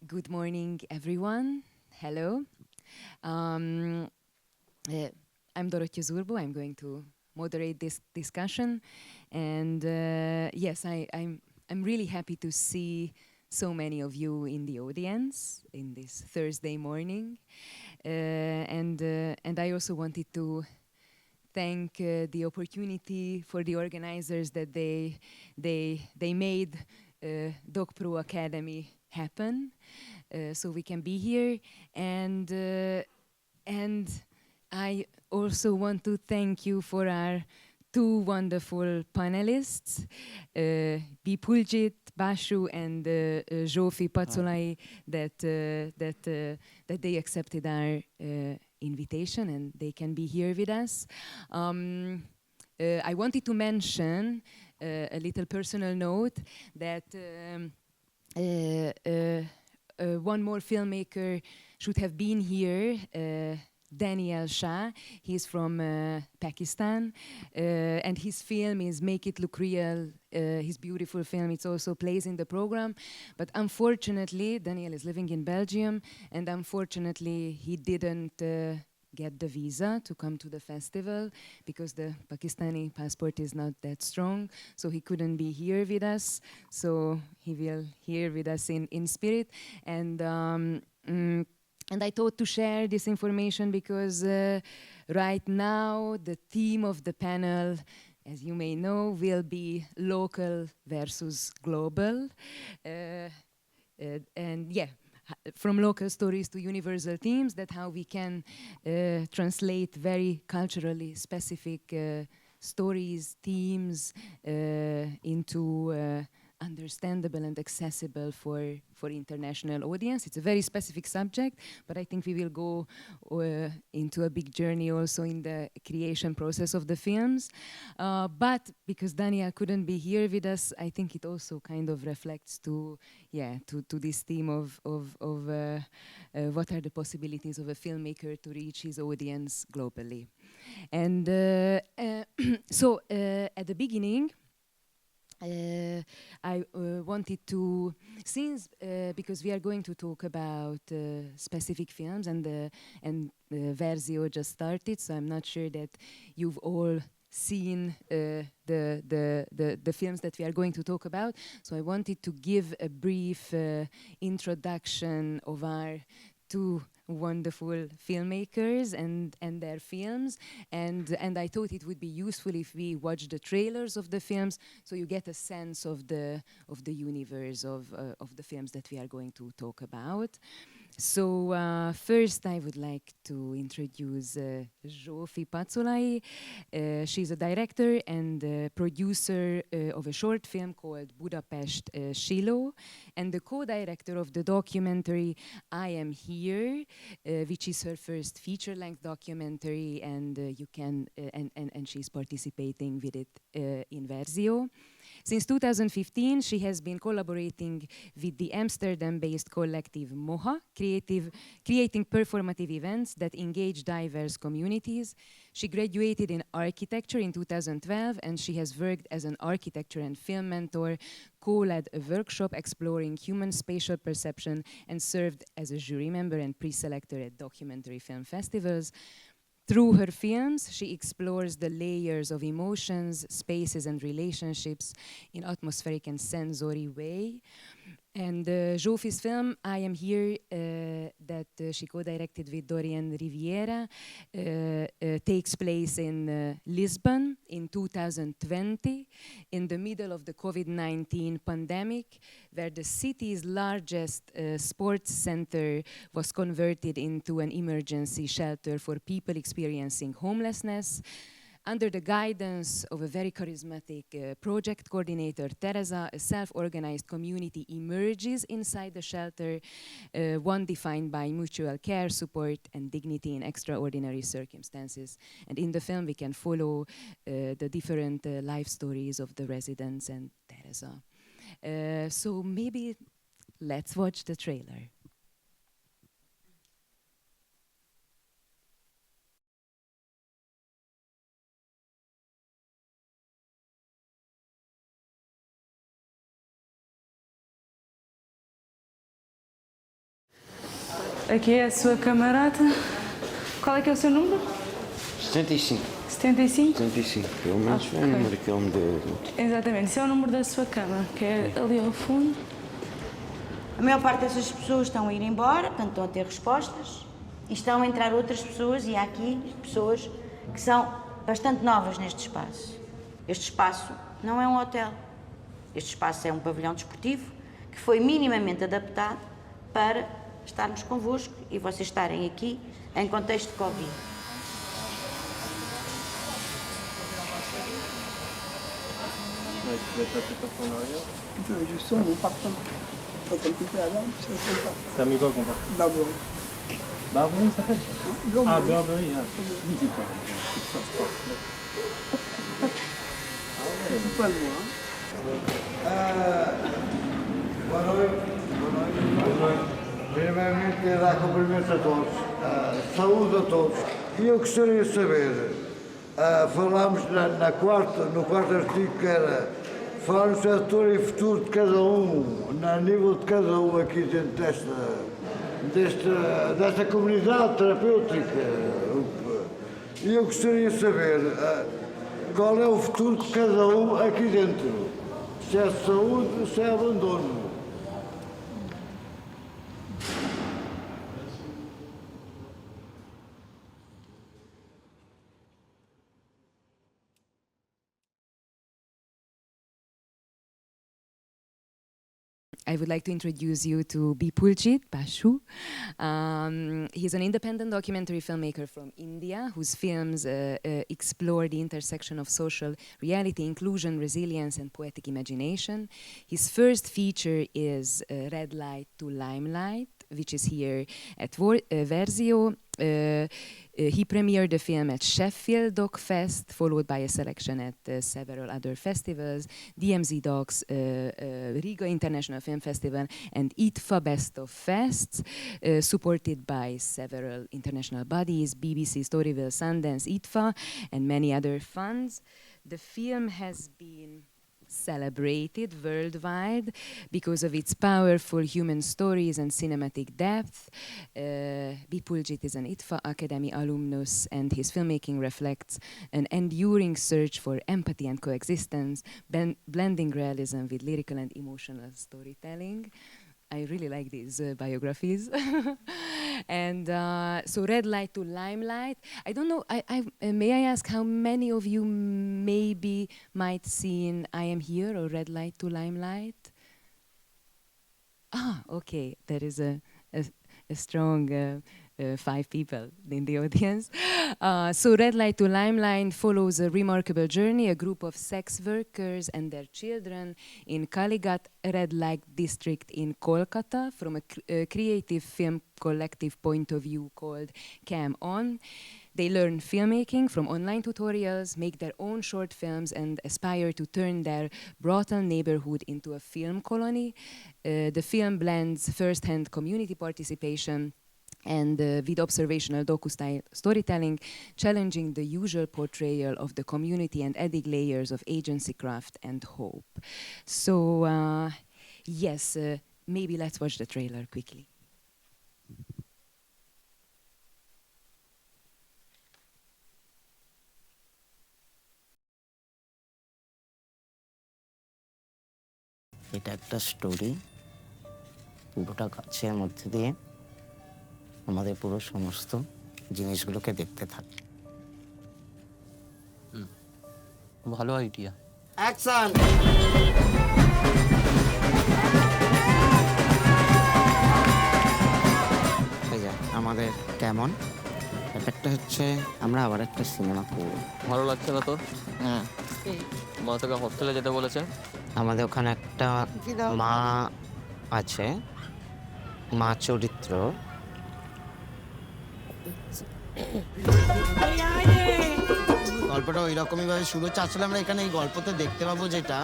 Good morning, everyone. Hello. Um, uh, I'm Dorottya Zurbó. I'm going to moderate this discussion. And yes, I'm really happy to see so many of you in the audience in this Thursday morning. And I also wanted to thank the opportunity for the organizers that they made Doc Pro Academy happen, so we can be here. And I also want to thank you for our two wonderful panelists, Bipuljit, Basu, and Zsófi, Paczolay, that they accepted our invitation and they can be here with us. I wanted to mention a little personal note that one more filmmaker should have been here, Daniel Shah. He's from Pakistan, and his film is Make It Look Real. His beautiful film, it also plays in the program. But unfortunately, Daniel is living in Belgium, and unfortunately, he didn't get the visa to come to the festival because the Pakistani passport is not that strong, so he couldn't be here with us. So he will here with us in spirit. And I thought to share this information because right now the theme of the panel, as you may know, will be local versus global. And yeah, from local stories to universal themes, that how we can translate very culturally specific stories, themes into understandable and accessible for international audience. It's a very specific subject, but I think we will go into a big journey also in the creation process of the films. But because Daniel couldn't be here with us, I think it also kind of reflects to this theme of what are the possibilities of a filmmaker to reach his audience globally. And so at the beginning, I wanted to, since because we are going to talk about specific films, and Versio just started, so I'm not sure that you've all seen the films that we are going to talk about. So I wanted to give a brief introduction of our two wonderful filmmakers and their films, and I thought it would be useful if we watch the trailers of the films, so you get a sense of the universe of the films that we are going to talk about. So first I would like to introduce Zsófi Paczolay. She's a director and producer of a short film called Budapest Silo, and the co-director of the documentary I Am Here, which is her first feature-length documentary, and you can and she's participating with it in Versio. Since 2015, she has been collaborating with the Amsterdam-based collective MOHA, creating performative events that engage diverse communities. She graduated in architecture in 2012, and she has worked as an architecture and film mentor, co-led a workshop exploring human spatial perception, and served as a jury member and pre-selector at documentary film festivals. Through her films, she explores the layers of emotions, spaces, and relationships in atmospheric and sensory way. And Zsófi's film, I Am Here, that she co-directed with Dorian Riviera, takes place in Lisbon in 2020, in the middle of the COVID-19 pandemic, where the city's largest sports center was converted into an emergency shelter for people experiencing homelessness. Under the guidance of a very charismatic project coordinator, Teresa, a self-organized community emerges inside the shelter, one defined by mutual care, support, and dignity in extraordinary circumstances. And in the film, we can follow the different life stories of the residents and Teresa. So maybe let's watch the trailer. Aqui é a sua camarada. Qual é que é o seu número? 75. 75? 75, pelo menos é o número que ele me deu. Exatamente, esse é o número da sua cama, que é ali ao fundo. A maior parte dessas pessoas estão a ir embora, portanto estão a ter respostas, e estão a entrar outras pessoas, e há aqui pessoas que são bastante novas neste espaço. Este espaço não é um hotel. Este espaço é um pavilhão desportivo que foi minimamente adaptado para estarmos convosco e vocês estarem aqui em contexto de Covid. Primeiramente, quero dar cumprimentos a todos, saúde a todos. E eu gostaria de saber, falámos no quarto artigo que era falar no setor e futuro de cada um, a nível de cada um aqui dentro desta comunidade terapêutica. E eu gostaria de saber qual é o futuro de cada um aqui dentro, se é saúde, se é abandono. I would like to introduce you to Bipuljit, Basu. He's an independent documentary filmmaker from India whose films explore the intersection of social reality, inclusion, resilience, and poetic imagination. His first feature is Redlight to Limelight, which is here at Versio. He premiered the film at Sheffield Doc Fest, followed by a selection at several other festivals, DMZ Docs, Riga International Film Festival, and ITFA Best of Fests, supported by several international bodies, BBC, Storyville, Sundance, ITFA, and many other funds. The film has been celebrated worldwide because of its powerful human stories and cinematic depth. Bipuljit is an ITFA Academy alumnus, and his filmmaking reflects an enduring search for empathy and coexistence, blending realism with lyrical and emotional storytelling. I really like these biographies. And so Redlight to Limelight. I don't know, may I ask how many of you maybe might seen I Am Here or Redlight to Limelight? Ah, okay, there is a strong 5 people in the audience. So Redlight to Limelight follows a remarkable journey, a group of sex workers and their children in Kalighat Red Light district in Kolkata from a creative film collective point of view called Cam On. They learn filmmaking from online tutorials, make their own short films, and aspire to turn their brothel neighborhood into a film colony. The film blends first-hand community participation and with observational docu-style storytelling, challenging the usual portrayal of the community and adding layers of agency, craft, and hope. So, yes, maybe let's watch the trailer quickly. এটা একটা story পুরোটা গাছের মধ্যে দিয়ে আমাদের পুরো সমস্ত জিনিসগুলোকে দেখতে থাকি। ভালো আইডিয়া। অ্যাকশন! এই যে আমাদের কেমন ব্যাপারটা হচ্ছে আমরা আবার একটা সিনেমা করব। ভালো লাগছে না তোর? হ্যাঁ। মা তোকে হোস্টেলে যেতে বলেছে? আমাদের ওখানে একটা মা আছে, মা চরিত্র। গল্পটা ওই রকমই ভাবে শুরু হচ্ছে। আসলে আমরা এখানে এই গল্পতে দেখতে পাবো যেটা,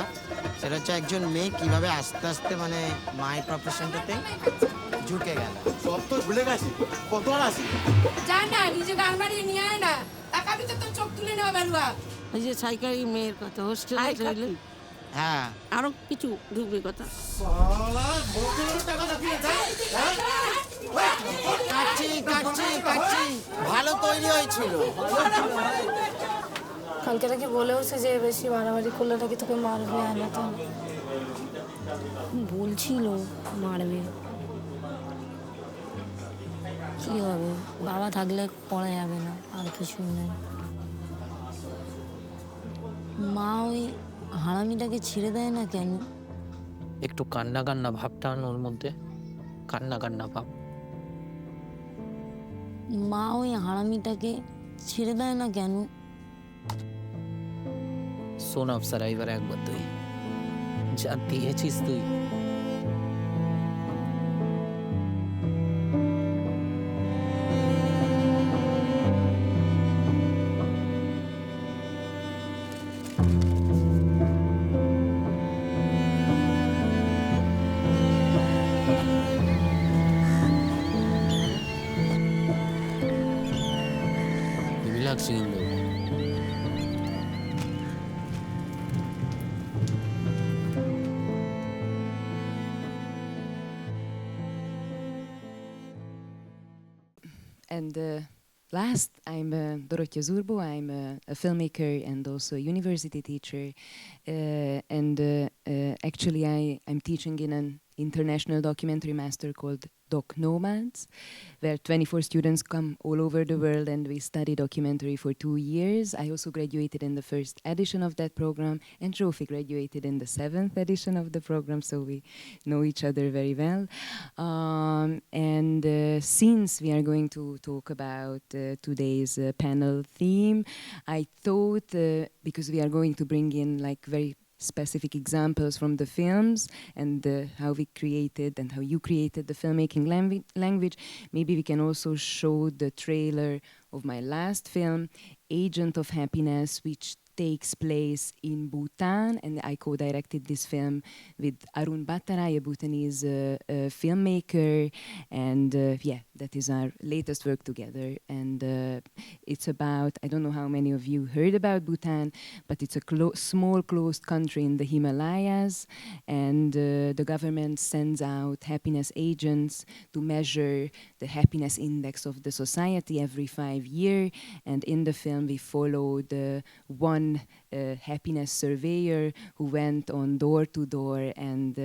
সেটা হচ্ছে একজন মেয়ে কিভাবে আস্তে আস্তে মানে মায়ের প্রফেশনটাতে ঝুঁকে গেল। সব তো ভুলে গেছি, কত আর আসি জানা নিজে গান বাড়িয়ে নিয়ে আয় না, টাকা দিতে তো চোখ তুলে নেওয়া বেলুয়া। এই যে সাইকারি মেয়ের কথা, হোস্টেলে রইলে হ্যাঁ আরো কিছু ঢুকবে কথা। মারামারি হয়েছিল। কালকে নাকি বলেওছে যে বেশি মারামারি করলে নাকি তোকে মারবে আনাতাম। বলছিল মারবে, কি হবে, বাবা থাকলে পড়া যাবে না, আর কিছু নেই। মা ওই হারামিটাকে ছেড়ে দেয় না কেন? একটু কান্না কান্না ভাবটা ওর মধ্যে, কান্না কান্না ভাব। মা ওই হারামিটাকে ছেড়ে দেয় না কেন? শোন আফসারা, এবার একবার তুই যা দিয়েছিস তুই, রিল্যাক্স কিন্তু। And last, I'm Dorottya Zurbó. I'm a filmmaker and also a university teacher. Actually, I'm teaching in an international documentary master called Doc Nomads, where 24 students come all over the world and we study documentary for 2 years. I also graduated in the first edition of that program, and Zsófi graduated in the 7th edition of the program, so we know each other very well. Since we are going to talk about today's panel theme, I thought, because we are going to bring in like very specific examples from the films and how we created and how you created the filmmaking language, maybe we can also show the trailer of my last film, Agent of Happiness, which takes place in Bhutan, and I co-directed this film with Arun Bhattarai, a Bhutanese filmmaker, and that is our latest work together. And it's about, I don't know how many of you heard about Bhutan, but it's a small closed country in the Himalayas, and the government sends out happiness agents to measure the happiness index of the society every 5 years. And in the film we followed one happiness surveyor who went on door to door and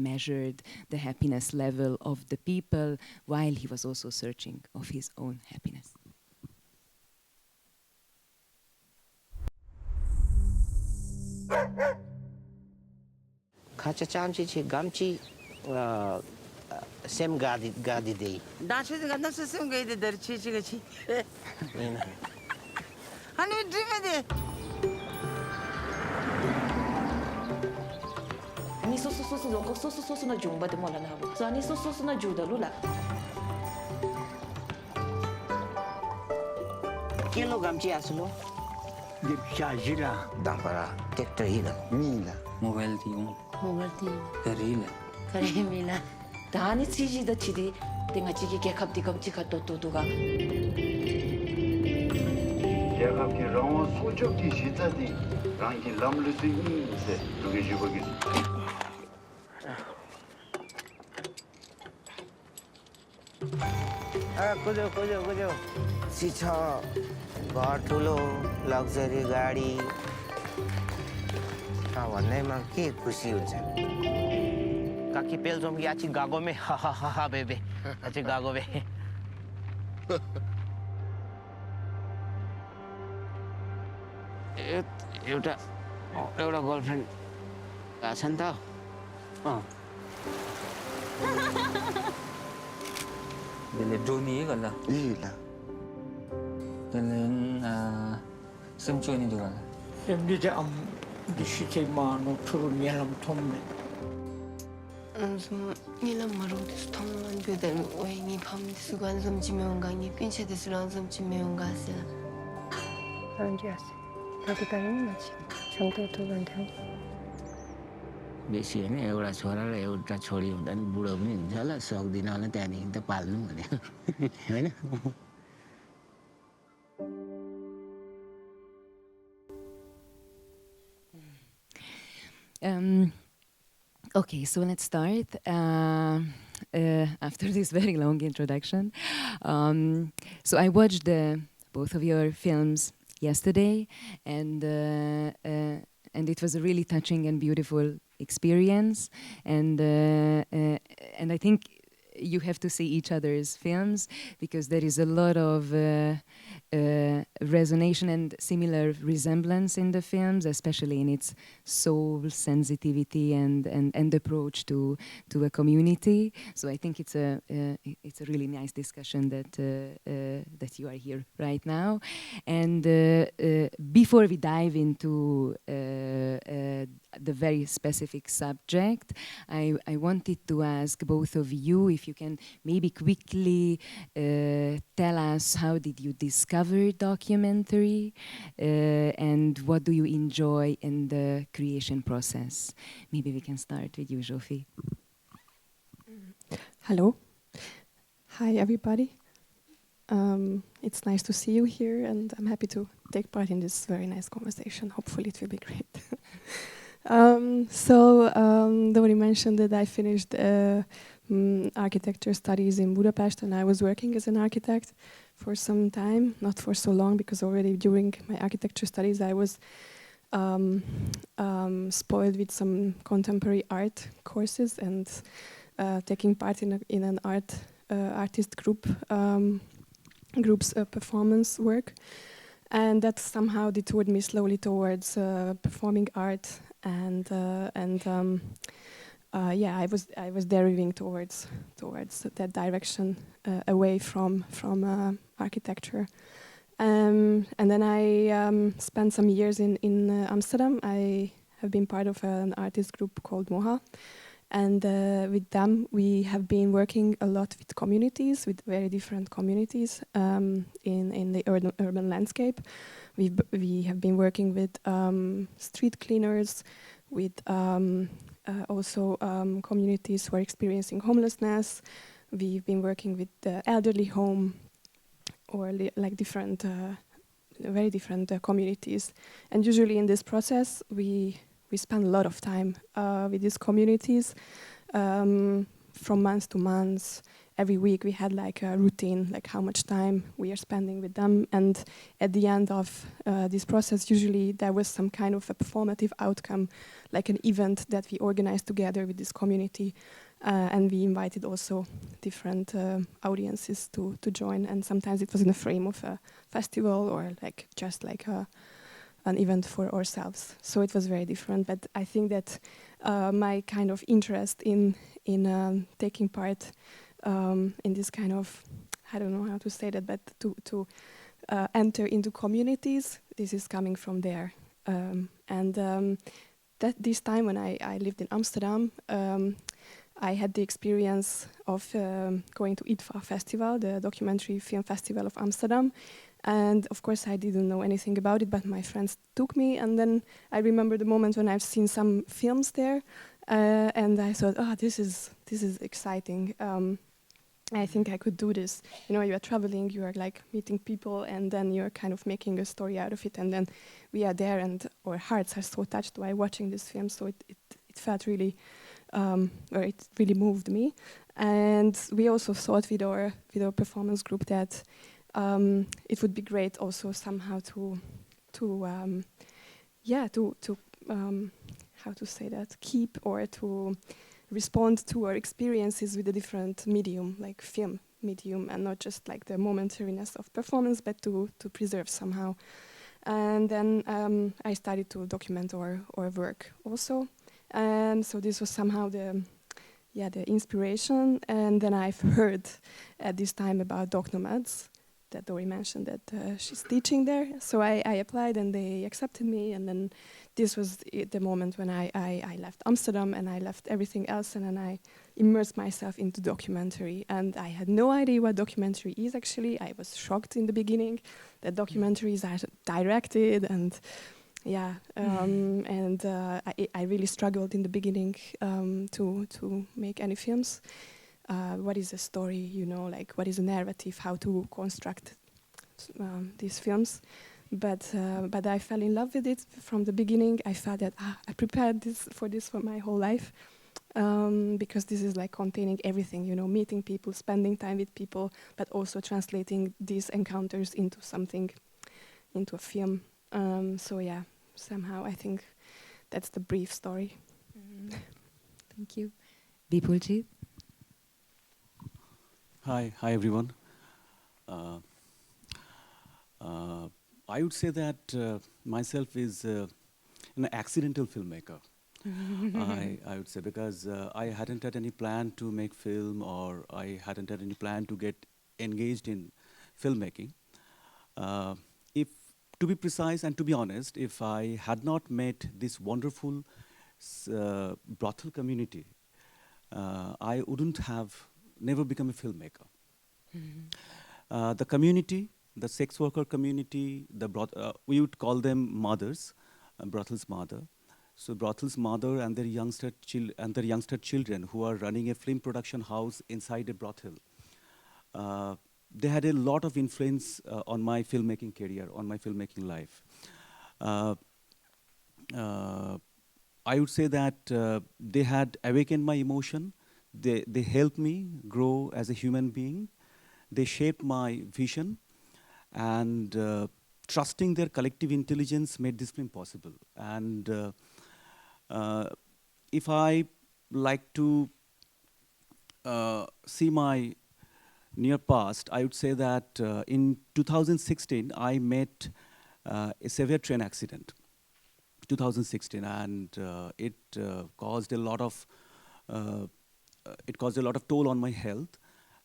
measured the happiness level of the people while he was also searching of his own happiness. Khacha chamchi chi gamchi sem gadi dei. Dace de ganna se sem gaide darchi chi gachi. Hani dream de. Ni so na jumba de mola na habu. So ni so na juda lula. Kilo gamchi aslo. Dipcha jila. Dampara tekta hila. Mila. Mobile দিও, Mogal ti. Relay Kare mila. Dani chiji da chidi. Tenga chigi ke khap di gamchi kha to duga. 제가 그 영어 소적기 시작이 랑기 람르스 인세 그게 주거기 कुजो शिक्षा घर ठुलो luxury गाडी भन्दैमा के खुसी हुन्छ काकी पेलजोम याची गागोमे हा हा हा हा बेबे याची गागोमे एउटा गर्लफ्रेन्ड छ नि त Để drone ý gọi là Lila. cho nên sớm chơi đi được à? Em đi cho ông đi xí chạy mà nó thuru nhà làm thông này. 니랑 마로데스 통한 배달 와이니 밤 수관 섬지면 강이 핀체데스랑 섬지면 가세. 안지았어. 나도 다니는 거지. 정도도 간다. बेसी होइन एउटा छोरा र एउटा छोरी हुँदा नि बुढो पनि हुन्छ होला सक्दिनँ होला त्यहाँदेखि त पाल्नु भने होइन Okay, so let's start. After this very long introduction, so I watched the both of your films yesterday, and it was a really touching and beautiful experience. And I think you have to see each other's films, because there is a lot of resonance and similar resemblance in the films, especially in its soul sensitivity and approach to a community. So I think it's a really nice discussion that you are here right now. And before we dive into the very specific subject, I wanted to ask both of you if you can maybe quickly tell us, how did you discover documentary, and what do you enjoy in the creation process? Maybe we can start with you, Zsófi. Hello. Hi, everybody. It's nice to see you here, and I'm happy to take part in this very nice conversation. Hopefully it will be great. Dori mentioned that I finished architecture studies in Budapest, and I was working as an architect for some time, not for so long, because already during my architecture studies I was spoiled with some contemporary art courses and taking part in an artist group's performance work, and that somehow detoured me slowly towards performing art, and I was deriving towards that direction, away from architecture, and then I spent some years in Amsterdam. I have been part of an artist group called Moha, and with them we have been working a lot with communities, with very different communities in the urban landscape. We have been working with street cleaners, with also communities who are experiencing homelessness. We've been working with the elderly home, or like different, very different communities. And usually in this process, we spend a lot of time with these communities, from month to month. Every week we had like a routine, like how much time we are spending with them. And at the end of this process, usually there was some kind of a performative outcome, like an event that we organized together with this community. And we invited also different audiences to join. And sometimes it was in the frame of a festival, or like just like an event for ourselves. So it was very different. But I think that my kind of interest in taking part in this kind of, I don't know how to say that, but to enter into communities, this is coming from there. That this time when I lived in Amsterdam, I had the experience of going to IDFA Festival, the documentary film festival of Amsterdam. And of course I didn't know anything about it, but my friends took me, and then I remember the moment when I've seen some films there, and I thought, oh, this is exciting. I think I could do this. You know, you are traveling, you are like meeting people, and then you're kind of making a story out of it. And then we are there, and our hearts are so touched by watching this film. So it felt really, or it really moved me. And we also thought with our performance group that it would be great also somehow to how to say that, keep or to respond to our experiences with a different medium, like film medium, and not just like the momentariness of performance, but to preserve somehow. And then I started to document our work also. And so this was somehow the inspiration. And then I've heard at this time about Doc Nomads, that Dori mentioned that she's teaching there. So I applied, and they accepted me. And then this was the moment when I left Amsterdam, and I left everything else, and then I immersed myself into documentary. And I had no idea what documentary is, actually. I was shocked in the beginning that documentaries are directed, and I really struggled in the beginning to make any films. What is a story, you know, like what is a narrative, how to construct these films. But I fell in love with it from the beginning. I felt that I prepared for this for my whole life. because this is like containing everything, you know, meeting people, spending time with people, but also translating these encounters into something, into a film. So yeah, somehow I think that's the brief story. Thank you. Bipuljit? Hi everyone. I would say that myself is an accidental filmmaker. I would say, because I hadn't had any plan to make film, or I hadn't had any plan to get engaged in filmmaking. If, to be precise and to be honest, if I had not met this wonderful brothel community, I wouldn't have never become a filmmaker. The community, the sex worker community, we would call them mothers, brothel's mother. So brothel's mother and their youngster children who are running a film production house inside a brothel. They had a lot of influence on my filmmaking career, on my filmmaking life. I would say that they had awakened my emotion. They helped me grow as a human being. They shaped my vision, and trusting their collective intelligence made this film possible. And if I like to see my near past, I would say that in 2016, I met a severe train accident. 2016, and it caused a lot of toll on my health,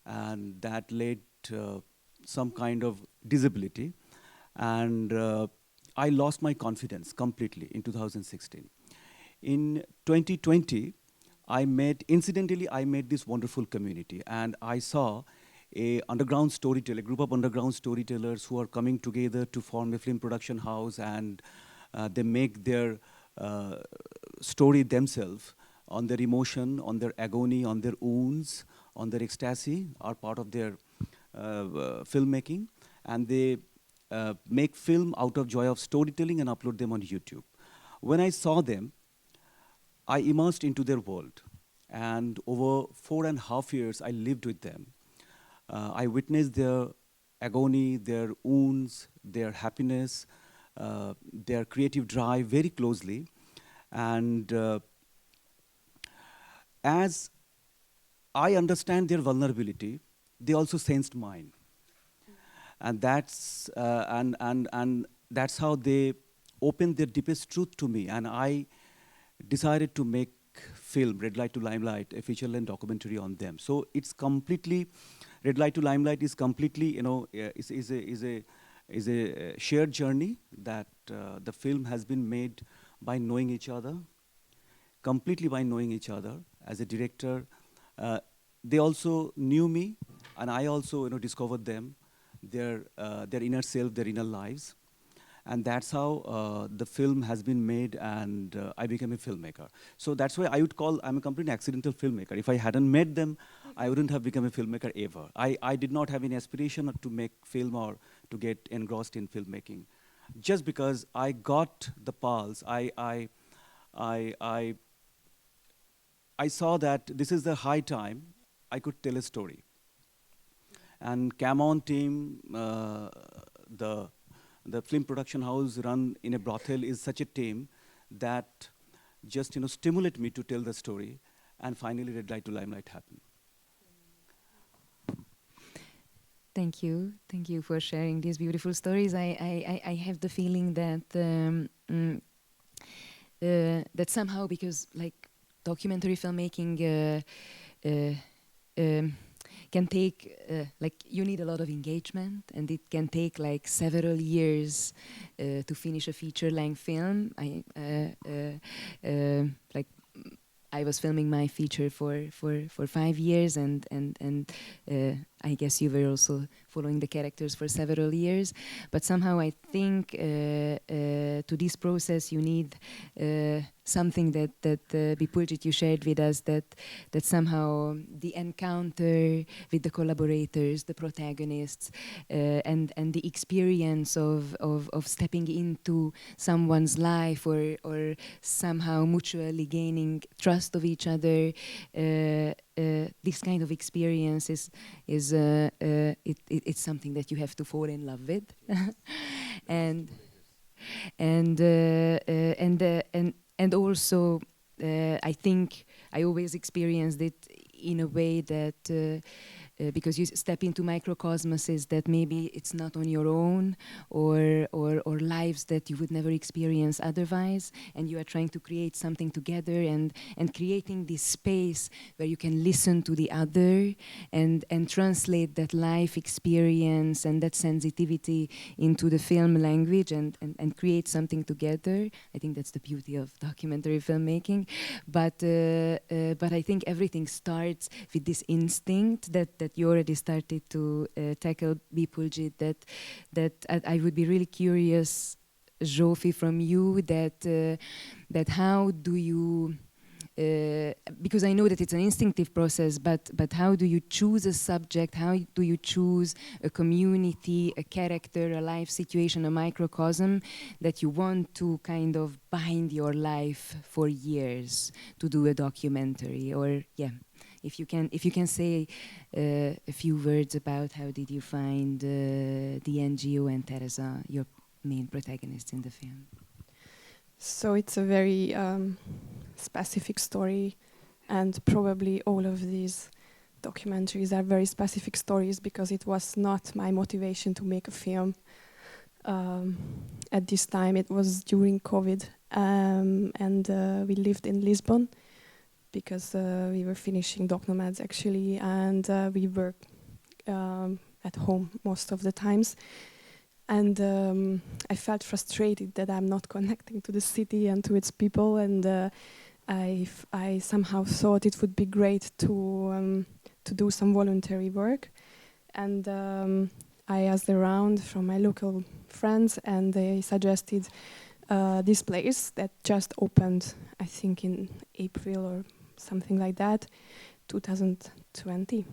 and that led to some kind of disability, and I lost my confidence completely in 2016. In 2020, incidentally, I met this wonderful community, and I saw a group of underground storytellers who are coming together to form a film production house, and they make their story themselves on their emotion, on their agony, on their wounds, on their ecstasy, are part of their filmmaking, and they make film out of joy of storytelling and upload them on YouTube. When I saw them, I immersed into their world, and over 4.5 years, I lived with them. I witnessed their agony, their wounds, their happiness, their creative drive very closely, and as I understand their vulnerability, they also sensed mine, and that's how they opened their deepest truth to me, and I decided to make film, Redlight to Limelight, a feature-length documentary on them. So it's completely, Redlight to Limelight is completely, you know, is a shared journey that the film has been made by knowing each other, completely by knowing each other. As a director, they also knew me, and I also, you know, discovered them, their inner self, their inner lives. And that's how the film has been made, and I became a filmmaker. So that's why I would call, I'm a completely accidental filmmaker. If I hadn't met them, I wouldn't have become a filmmaker ever. I did not have any aspiration to make film or to get engrossed in filmmaking. Just because I got the pulse, I saw that this is the high time I could tell a story. And Camon team, the film production house run in a brothel is such a team that just, you know, stimulate me to tell the story, and finally Redlight to Limelight happened. Thank you for sharing these beautiful stories. I have the feeling that that somehow, because like documentary filmmaking can take, like, you need a lot of engagement, and it can take like several years to finish a feature-length film. Like, I was filming my feature for 5 years, and I guess you were also following the characters for several years, but somehow I think to this process you need something that Bipuljit you shared with us, that somehow the encounter with the collaborators, the protagonists, and the experience of stepping into someone's life or somehow mutually gaining trust of each other. This kind of experience is it's something that you have to fall in love with, and also I think I always experienced it in a way that because you step into microcosmoses that maybe it's not on your own, or lives that you would never experience otherwise, and you are trying to create something together, and creating this space where you can listen to the other and translate that life experience and that sensitivity into the film language and create something together. I think that's the beauty of documentary filmmaking. But I think everything starts with this instinct that you already started to tackle, Bipuljit, that I would be really curious, Zsófi, from you, that how do you, because I know that it's an instinctive process, but how do you choose a subject? How do you choose a community, a character, a life situation, a microcosm that you want to kind of bind your life for years to do a documentary? Or if you can say a few words about how did you find the NGO and Teresa, your main protagonists in the film? So it's a very specific story, and probably all of these documentaries are very specific stories because it was not my motivation to make a film. At this time, it was during COVID, and we lived in Lisbon because we were finishing Doc Nomads actually, and we were at home most of the times. And I felt frustrated that I'm not connecting to the city and to its people, and I somehow thought it would be great to do some voluntary work. And I asked around from my local friends, and they suggested this place that just opened, I think in April or something like that, 2020.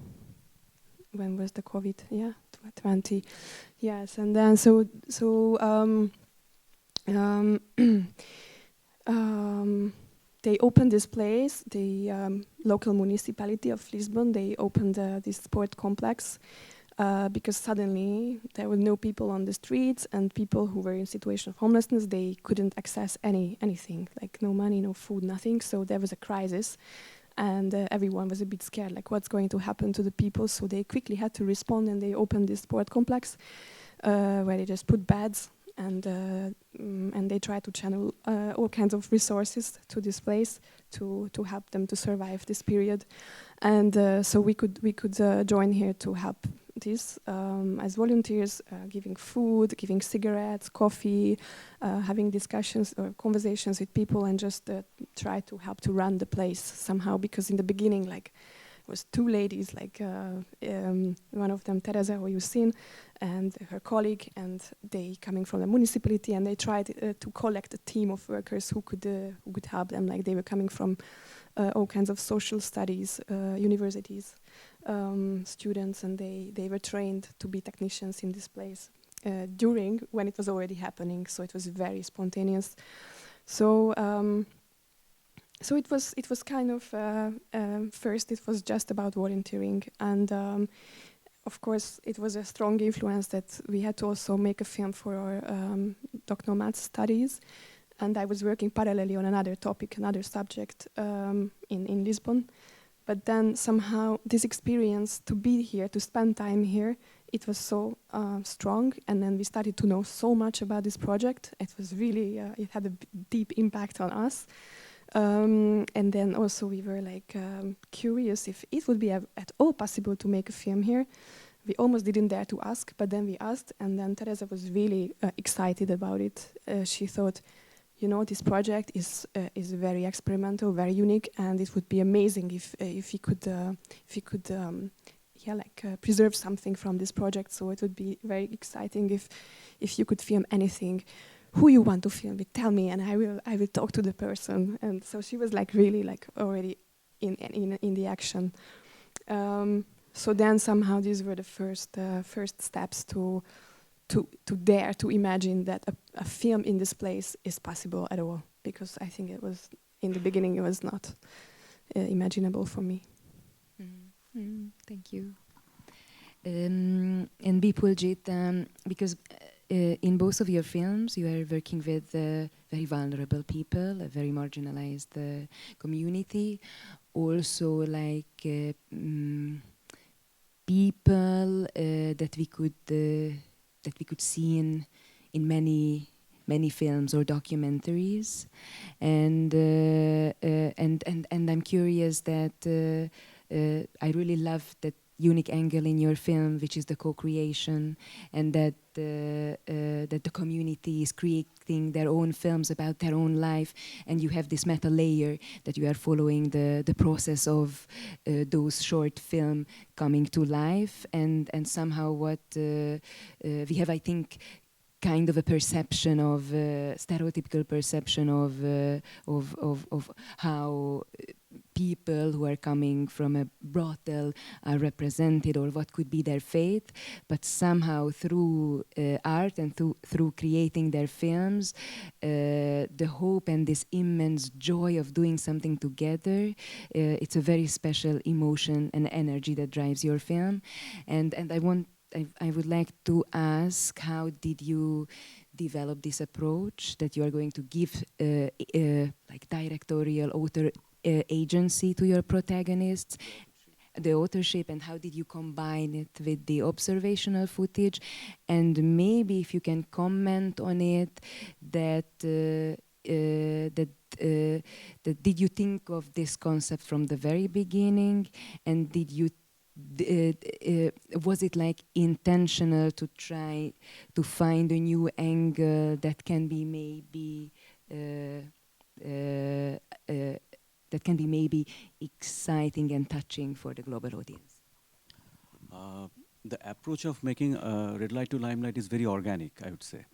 When was the COVID? Yeah, 20. Yes, and then they opened this place. The local municipality of Lisbon, they opened this sport complex because suddenly there were no people on the streets, and people who were in situation of homelessness, they couldn't access anything, like no money, no food, nothing. So there was a crisis. And everyone was a bit scared, like what's going to happen to the people. So they quickly had to respond, and they opened this sport complex where they just put beds, and they tried to channel all kinds of resources to this place to help them to survive this period. And so we could join here to help this as volunteers, giving food, giving cigarettes, coffee, having discussions or conversations with people, and just try to help to run the place somehow. Because in the beginning, like, it was two ladies, like one of them, Teresa, who you've seen, and her colleague, and they coming from the municipality, and they tried to collect a team of workers who could help them. Like, they were coming from all kinds of social studies, universities, students, and they were trained to be technicians in this place during when it was already happening. So it was very spontaneous. So it was kind of first it was just about volunteering, and of course it was a strong influence that we had to also make a film for our Doc Nomads studies. And I was working parallelly on another topic, another subject in Lisbon. But then somehow this experience to be here, to spend time here, it was so strong. And then we started to know so much about this project. It was really, it had a deep impact on us. And then also we were like curious if it would be at all possible to make a film here. We almost didn't dare to ask, but then we asked. And then Teresa was really excited about it. She thought, you know, this project is very experimental, very unique, and it would be amazing if we could preserve something from this project. So it would be very exciting if you could film anything. Who you want to film with? Tell me, and I will talk to the person. And so she was like really like already in the action. So then somehow these were the first steps to dare to imagine that a film in this place is possible at all, because I think it was in the beginning it was not imaginable for me. Thank you. And Bipuljit, because in both of your films you are working with very vulnerable people, a very marginalized community, also like people that we could see in many films or documentaries, and I'm curious that I really love that unique angle in your film, which is the co-creation, and that the community is creating their own films about their own life, and you have this meta layer that you are following the process of those short film coming to life, and somehow what we have, I think, kind of a perception of stereotypical perception of how people who are coming from a brothel are represented, or what could be their fate, but somehow through art and through creating their films, the hope and this immense joy of doing something together, it's a very special emotion and energy that drives your film. And I would like to ask, how did you develop this approach that you are going to give like directorial author agency to your protagonists, the authorship, and how did you combine it with the observational footage? And maybe if you can comment on it, that did you think of this concept from the very beginning, and did you was it like intentional to try to find a new angle that can be maybe exciting and touching for the global audience? The approach of making Redlight to Limelight is very organic, I would say.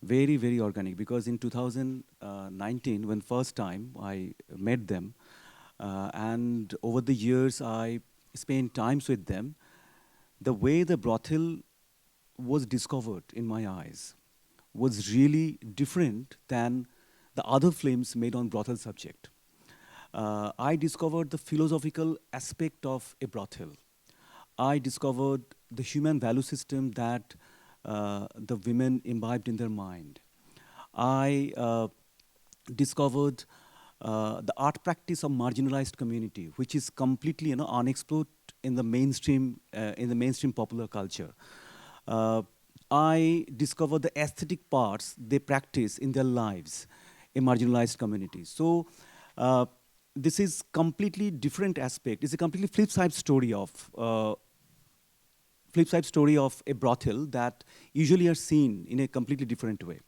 Very, very organic, because in 2019, when first time I met them, and over the years I spent times with them, the way the brothel was discovered in my eyes was really different than the other films made on brothel subject. I discovered the philosophical aspect of a brothel. I discovered the human value system that the women imbibed in their mind. I discovered the art practice of marginalized community, which is completely unexplored in the mainstream popular culture. I discovered the aesthetic parts they practice in their lives in marginalized communities. So this is completely different aspect. It's a completely flip side story of a brothel that usually are seen in a completely different way.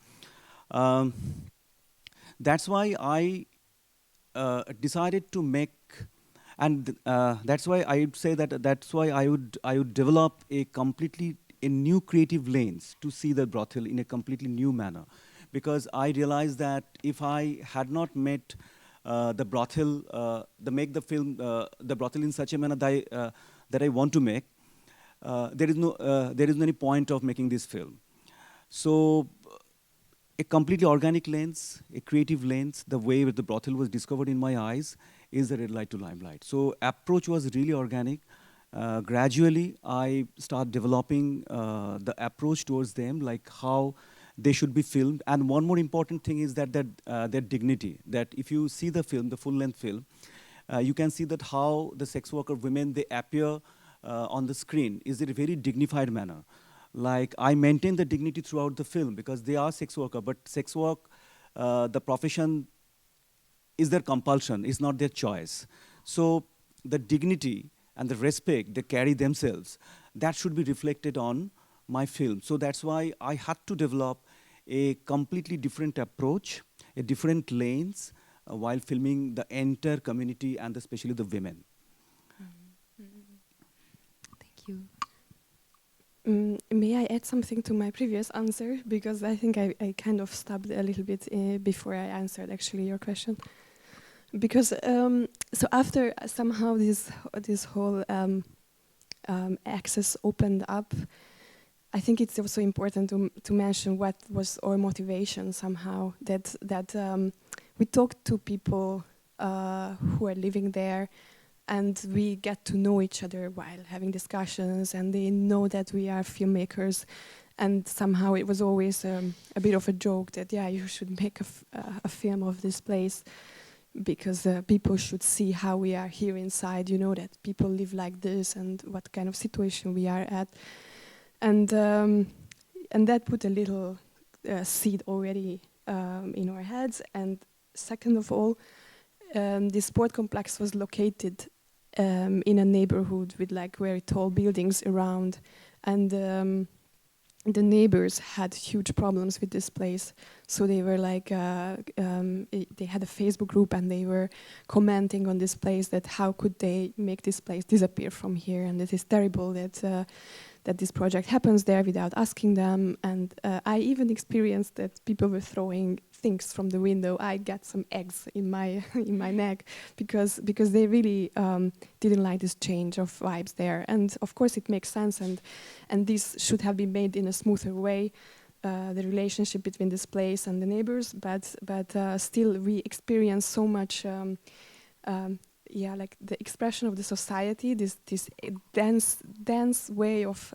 That's why I decided to make, and that's why I would say that's why I would develop a new creative lens to see the brothel in a completely new manner, because I realized that if I had not met the brothel, the brothel in such a manner that I want to make, there is no any point of making this film. So a completely organic lens, a creative lens, the way the brothel was discovered in my eyes is the Redlight to Limelight. So approach was really organic. Gradually, I start developing the approach towards them, like how they should be filmed. And one more important thing is that their dignity, that if you see the film, the full-length film, you can see that how the sex worker women, they appear on the screen is in a very dignified manner. Like, I maintain the dignity throughout the film because they are sex worker, but sex work, the profession is their compulsion, is not their choice. So the dignity and the respect they carry themselves, that should be reflected on my film. So that's why I had to develop a completely different approach, a different lens, while filming the entire community and especially the women. Thank you. May I add something to my previous answer? Because I think I kind of stopped a little bit before I answered actually your question. Because so after somehow this whole access opened up, I think it's also important to mention what was our motivation somehow. That we talked to people who are living there, and we get to know each other while having discussions, and they know that we are filmmakers. And somehow it was always a bit of a joke that, yeah, you should make a film of this place because people should see how we are here inside, you know, that people live like this and what kind of situation we are at. And that put a little seed already in our heads. And second of all, this sport complex was located in a neighborhood with like very tall buildings around, and the neighbors had huge problems with this place. So they were like, they had a Facebook group and they were commenting on this place that how could they make this place disappear from here, and it is terrible that this project happens there without asking them. And I even experienced that people were throwing things from the window. I got some eggs in my in my neck because they really didn't like this change of vibes there. And of course it makes sense, and this should have been made in a smoother way, the relationship between this place and the neighbors. But still we experience so much. Yeah, like the expression of the society, this dense way of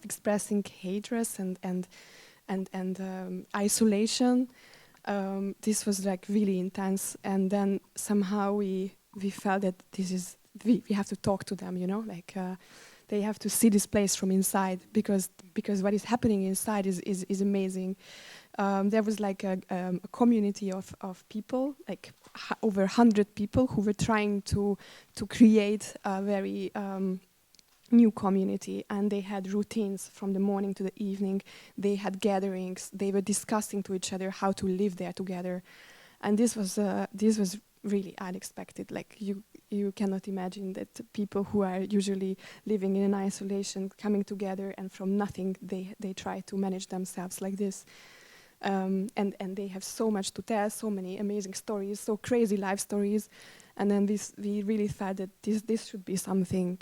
expressing hatred and isolation. This was like really intense, and then somehow we felt that we have to talk to them, you know, like they have to see this place from inside because what is happening inside is amazing. There was like a community of people, like over 100 people who were trying to create a very new community, and they had routines from the morning to the evening. They had gatherings. They were discussing to each other how to live there together, and this was really unexpected. Like you cannot imagine that people who are usually living in an isolation coming together, and from nothing they try to manage themselves like this. And they have so much to tell, so many amazing stories, so crazy life stories, and then we really felt that this should be something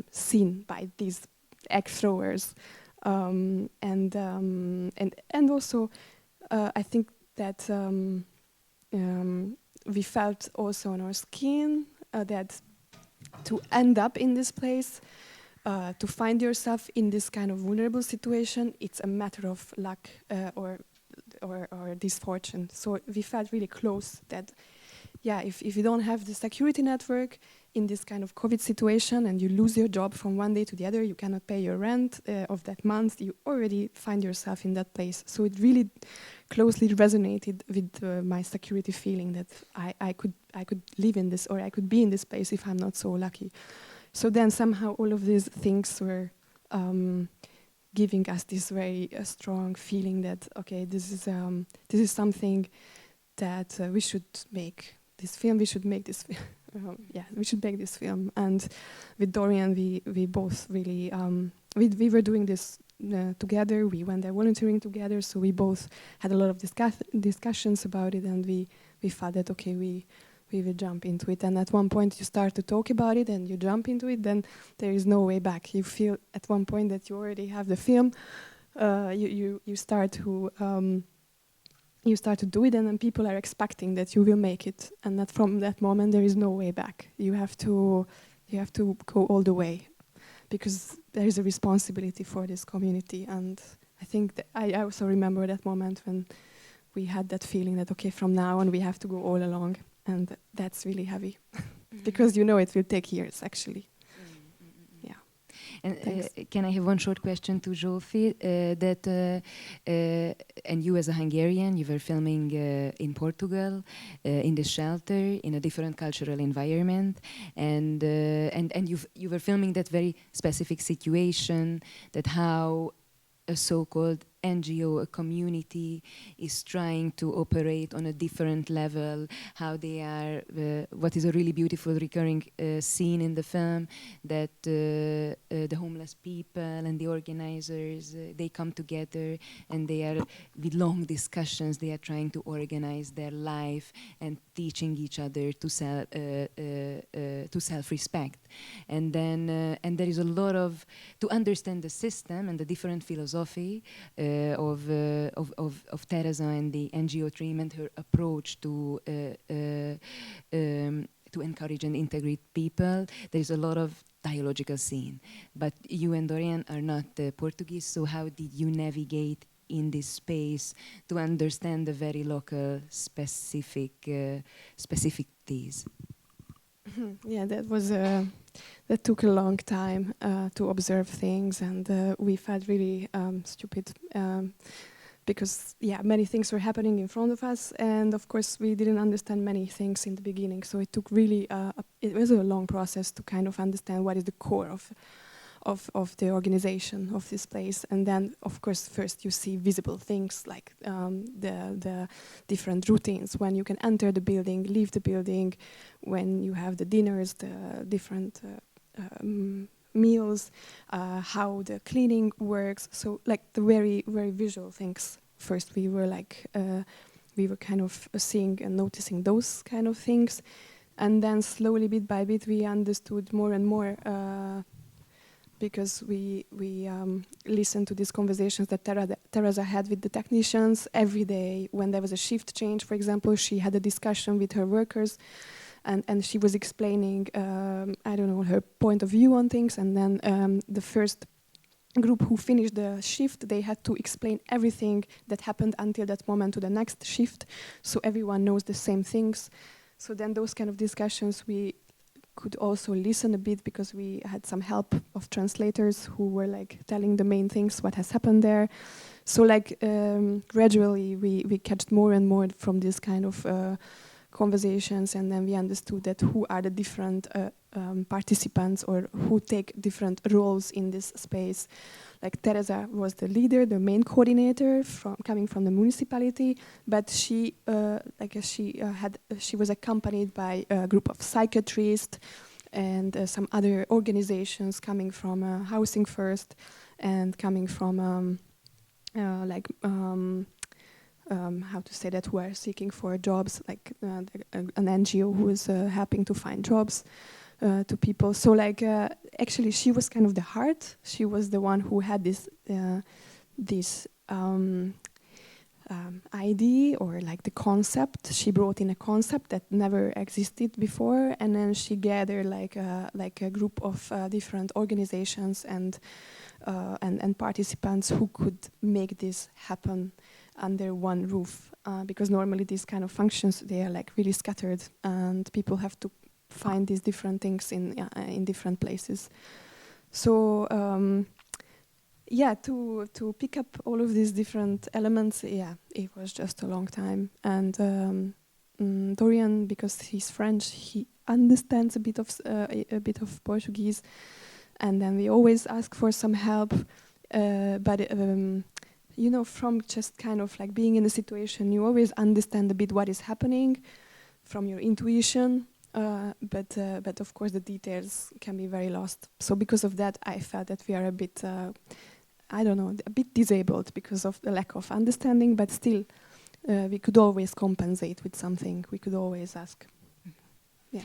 seen by these egg throwers, and also I think that we felt also on our skin that to end up in this place, to find yourself in this kind of vulnerable situation, it's a matter of luck or misfortune. So we felt really close that, yeah, if you don't have the security network in this kind of COVID situation and you lose your job from one day to the other, you cannot pay your rent of that month, you already find yourself in that place. So it really closely resonated with my security feeling that I could live in this, or I could be in this place if I'm not so lucky. So then somehow all of these things were giving us this very strong feeling that, okay, this is something that we should make this film. We should make this we should make this film. And with Dorian, we both really we were doing this together. We went there volunteering together, so we both had a lot of discussions about it, and we felt that, okay, we will jump into it. And at one point you start to talk about it and you jump into it, then there is no way back. You feel at one point that you already have the film. You start to do it, and then people are expecting that you will make it, and that from that moment there is no way back. You have to go all the way, because there is a responsibility for this community. And I think that I also remember that moment when we had that feeling that, okay, from now on we have to go all along. And that's really heavy, because you know it will take years, actually. Yeah. And can I have one short question to Zsófi? And you as a Hungarian, you were filming in Portugal, in the shelter, in a different cultural environment, and you were filming that very specific situation, that how a so-called NGO, a community, is trying to operate on a different level, how they are, what is a really beautiful recurring scene in the film, that the homeless people and the organizers, they come together and they are, with long discussions, they are trying to organize their life and teaching each other to self-respect. And then, and there is a lot of, to understand the system and the different philosophy of Teresa and the NGO team and her approach to encourage and integrate people. There is a lot of dialogical scene. But you and Dorian are not Portuguese, so how did you navigate in this space to understand the very local specificities? Yeah, that took a long time to observe things, and we felt really stupid because many things were happening in front of us, and of course we didn't understand many things in the beginning. So it took really it was a long process to kind of understand what is the core of the organization of this place. And then of course first you see visible things like the different routines when you can enter the building, leave the building, when you have the dinners, the different meals, how the cleaning works. So like the very, very visual things. First we were like we were kind of seeing and noticing those kind of things, and then slowly, bit by bit, we understood more and more because we listened to these conversations that Teresa had with the technicians every day. When there was a shift change, for example, she had a discussion with her workers, and she was explaining, I don't know, her point of view on things. And then the first group who finished the shift, they had to explain everything that happened until that moment to the next shift, so everyone knows the same things. So then those kind of discussions, we could also listen a bit because we had some help of translators who were like telling the main things, what has happened there. So like gradually we catched more and more from this kind of conversations, and then we understood that who are the different participants or who take different roles in this space. Like Teresa was the leader, the main coordinator coming from the municipality, but she was accompanied by a group of psychiatrists and some other organizations coming from Housing First and coming from how to say that, who are seeking for jobs, like an NGO who is helping to find jobs to people. So like actually she was kind of the heart. She was the one who had this idea, or like the concept. She brought in a concept that never existed before, and then she gathered like a group of different organizations and participants who could make this happen under one roof, because normally these kind of functions, they are like really scattered, and people have to find these different things in different places. So to pick up all of these different elements, it was just a long time. And Dorian, because he's French, he understands a bit of Portuguese, and then we always ask for some help, but you know, from just kind of like being in the situation, you always understand a bit what is happening from your intuition, but of course the details can be very lost. So because of that, I felt that we are a bit, I don't know, a bit disabled because of the lack of understanding, but still we could always compensate with something. We could always ask. Yeah.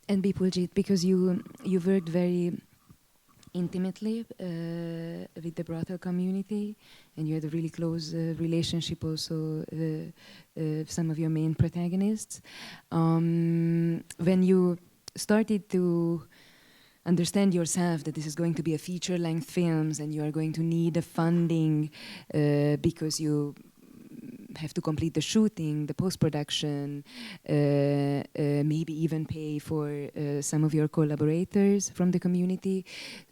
And Bipuljit, because you worked very intimately with the brothel community, and you had a really close relationship also with some of your main protagonists. When you started to understand yourself that this is going to be a feature-length films and you are going to need the funding because you have to complete the shooting, the post-production, maybe even pay for some of your collaborators from the community.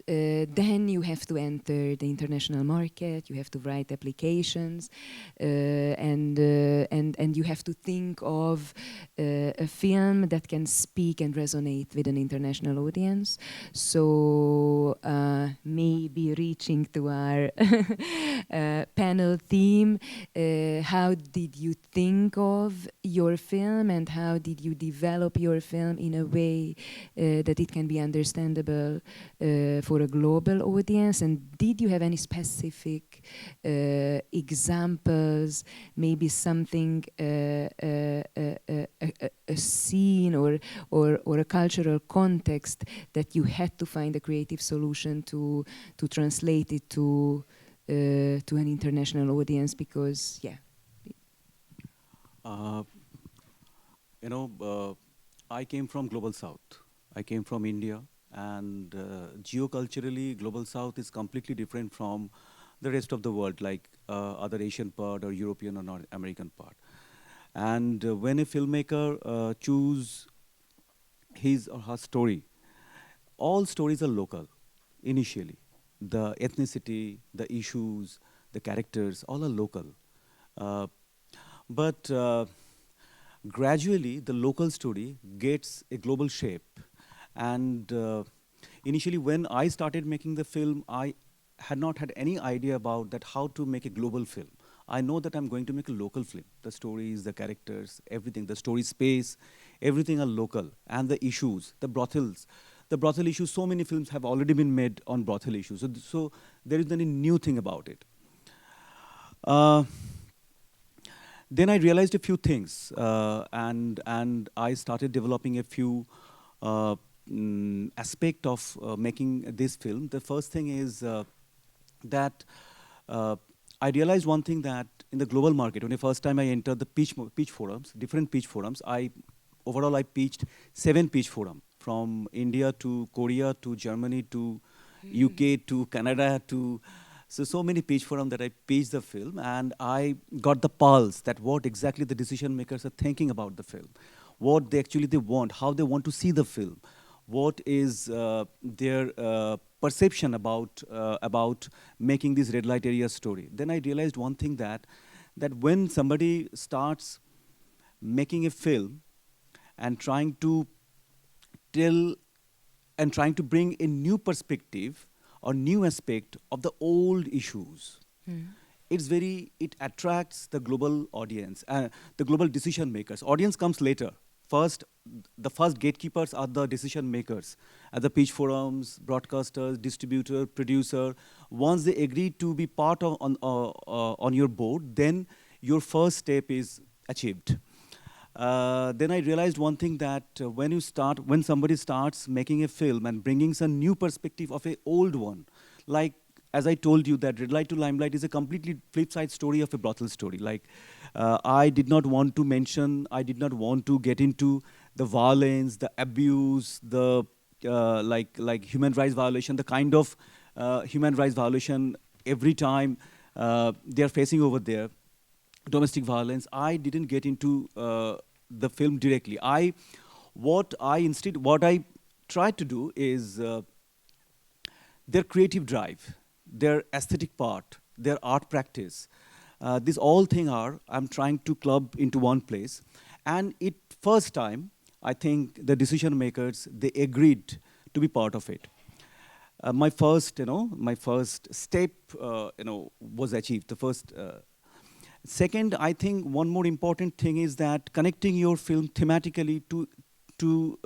Then you have to enter the international market, you have to write applications, and you have to think of a film that can speak and resonate with an international audience. So maybe switching to our panel theme, how did you think of your film and how did you develop your film in a way that it can be understandable for a global audience? And did you have any specific examples, maybe something, a scene or a cultural context that you had to find a creative solution to translate it to an international audience? Because I came from Global South. I came from India, and geoculturally, Global South is completely different from the rest of the world, like other Asian part or European or North American part. And when a filmmaker choose his or her story, all stories are local initially. The ethnicity, the issues, the characters, all are local. But gradually, the local story gets a global shape. And initially, when I started making the film, I had not had any idea about that how to make a global film. I know that I'm going to make a local film. The stories, the characters, everything, the story space, everything are local. And the issues, the brothels. The brothel issues, so many films have already been made on brothel issues. So there isn't any new thing about it. Then I realized a few things, and I started developing a few aspect of making this film. The first thing is that I realized one thing, that in the global market, when the first time I entered the pitch forums, different pitch forums, overall I pitched 7 pitch forums, from India to Korea to Germany to UK to Canada to so many pitch forums that I pitched the film, and I got the pulse that what exactly the decision makers are thinking about the film, what they want, how they want to see the film, what is their perception about making this red light area story. Then I realized one thing, that when somebody starts making a film and trying to tell and trying to bring a new perspective or new aspect of the old issues, it attracts the global audience, the global decision makers. Audience comes later. The first gatekeepers are the decision makers at the pitch forums, broadcasters, distributor, producer. Once they agree to be part of on your board, then your first step is achieved. Then I realized one thing, that when somebody starts making a film and bringing some new perspective of an old one, like as I told you, that Red Light to Limelight is a completely flip side story of a brothel story. Like I did not want to get into the violence, the abuse, the like human rights violation, the kind of human rights violation every time they are facing over there. Domestic violence. I didn't get into the film directly. What I tried to do is their creative drive, their aesthetic part, their art practice. These all things I'm trying to club into one place. And first time, I think the decision makers, they agreed to be part of it. My first step, was achieved. The first. Second, I think one more important thing is that connecting your film thematically to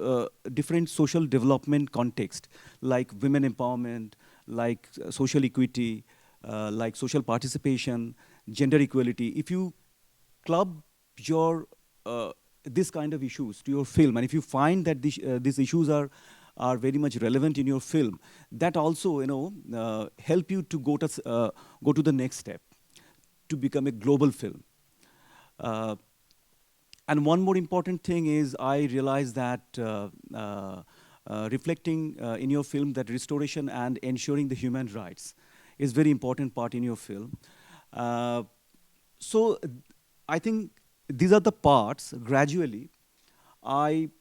different social development context, like women empowerment, like social equity, like social participation, gender equality. If you club your this kind of issues to your film, and if you find that these issues are very much relevant in your film, that also help you to go to the next step, to become a global film. And one more important thing is I realized that reflecting in your film, that restoration and ensuring the human rights is very important part in your film. So I think these are the parts. Gradually, I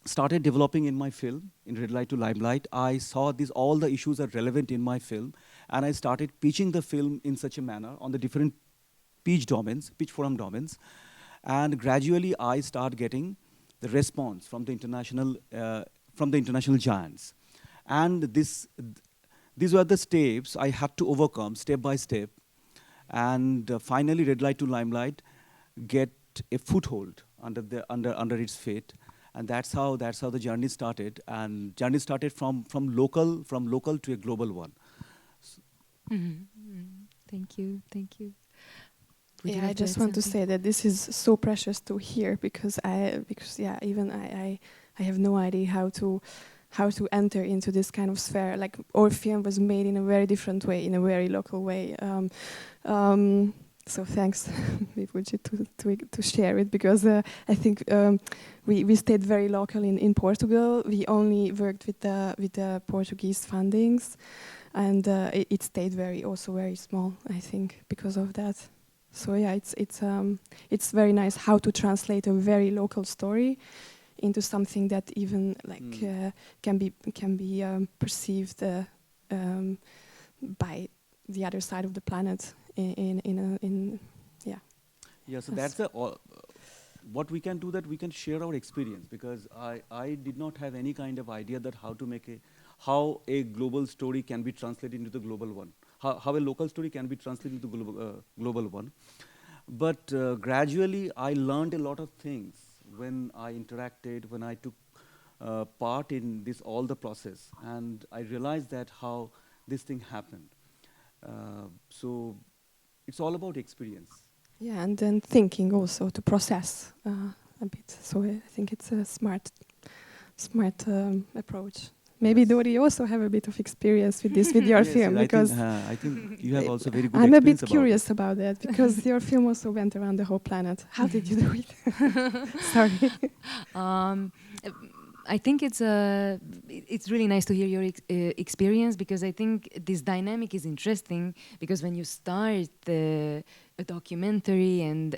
started developing in my film, in Red Light to Limelight. I saw all the issues are relevant in my film, and I started pitching the film in such a manner on the different pitch forum domains, and gradually I start getting the response from the international giants, and these were the steps I had to overcome step by step, and finally, Redlight to Limelight get a foothold under its feet, and that's how the journey started. And journey started from local to a global one. Thank you. Yeah, I just want to say that this is so precious to hear because even I have no idea how to enter into this kind of sphere. Like our film was made in a very different way, in a very local way. So thanks, Bipuljit, to share it, because I think we stayed very local in Portugal. We only worked with the Portuguese fundings, and it stayed also very small, I think, because of that. So yeah, it's very nice how to translate a very local story into something that even can be perceived by the other side of the planet. So that's what we can do, that we can share our experience, because I did not have any kind of idea that how a global story can be translated into the global one, how a local story can be translated into the global one. But gradually I learned a lot of things when I interacted, when I took part in all the process, and I realized that how this thing happened. So it's all about experience. Yeah, and then thinking also to process a bit. So I think it's a smart approach. Maybe Dori also have a bit of experience with this, with your film, because I think you have also very good. I'm a bit curious about that, because your film also went around the whole planet. How did you do it? Sorry. I think it's really nice to hear your experience, because I think this dynamic is interesting, because when you start a documentary and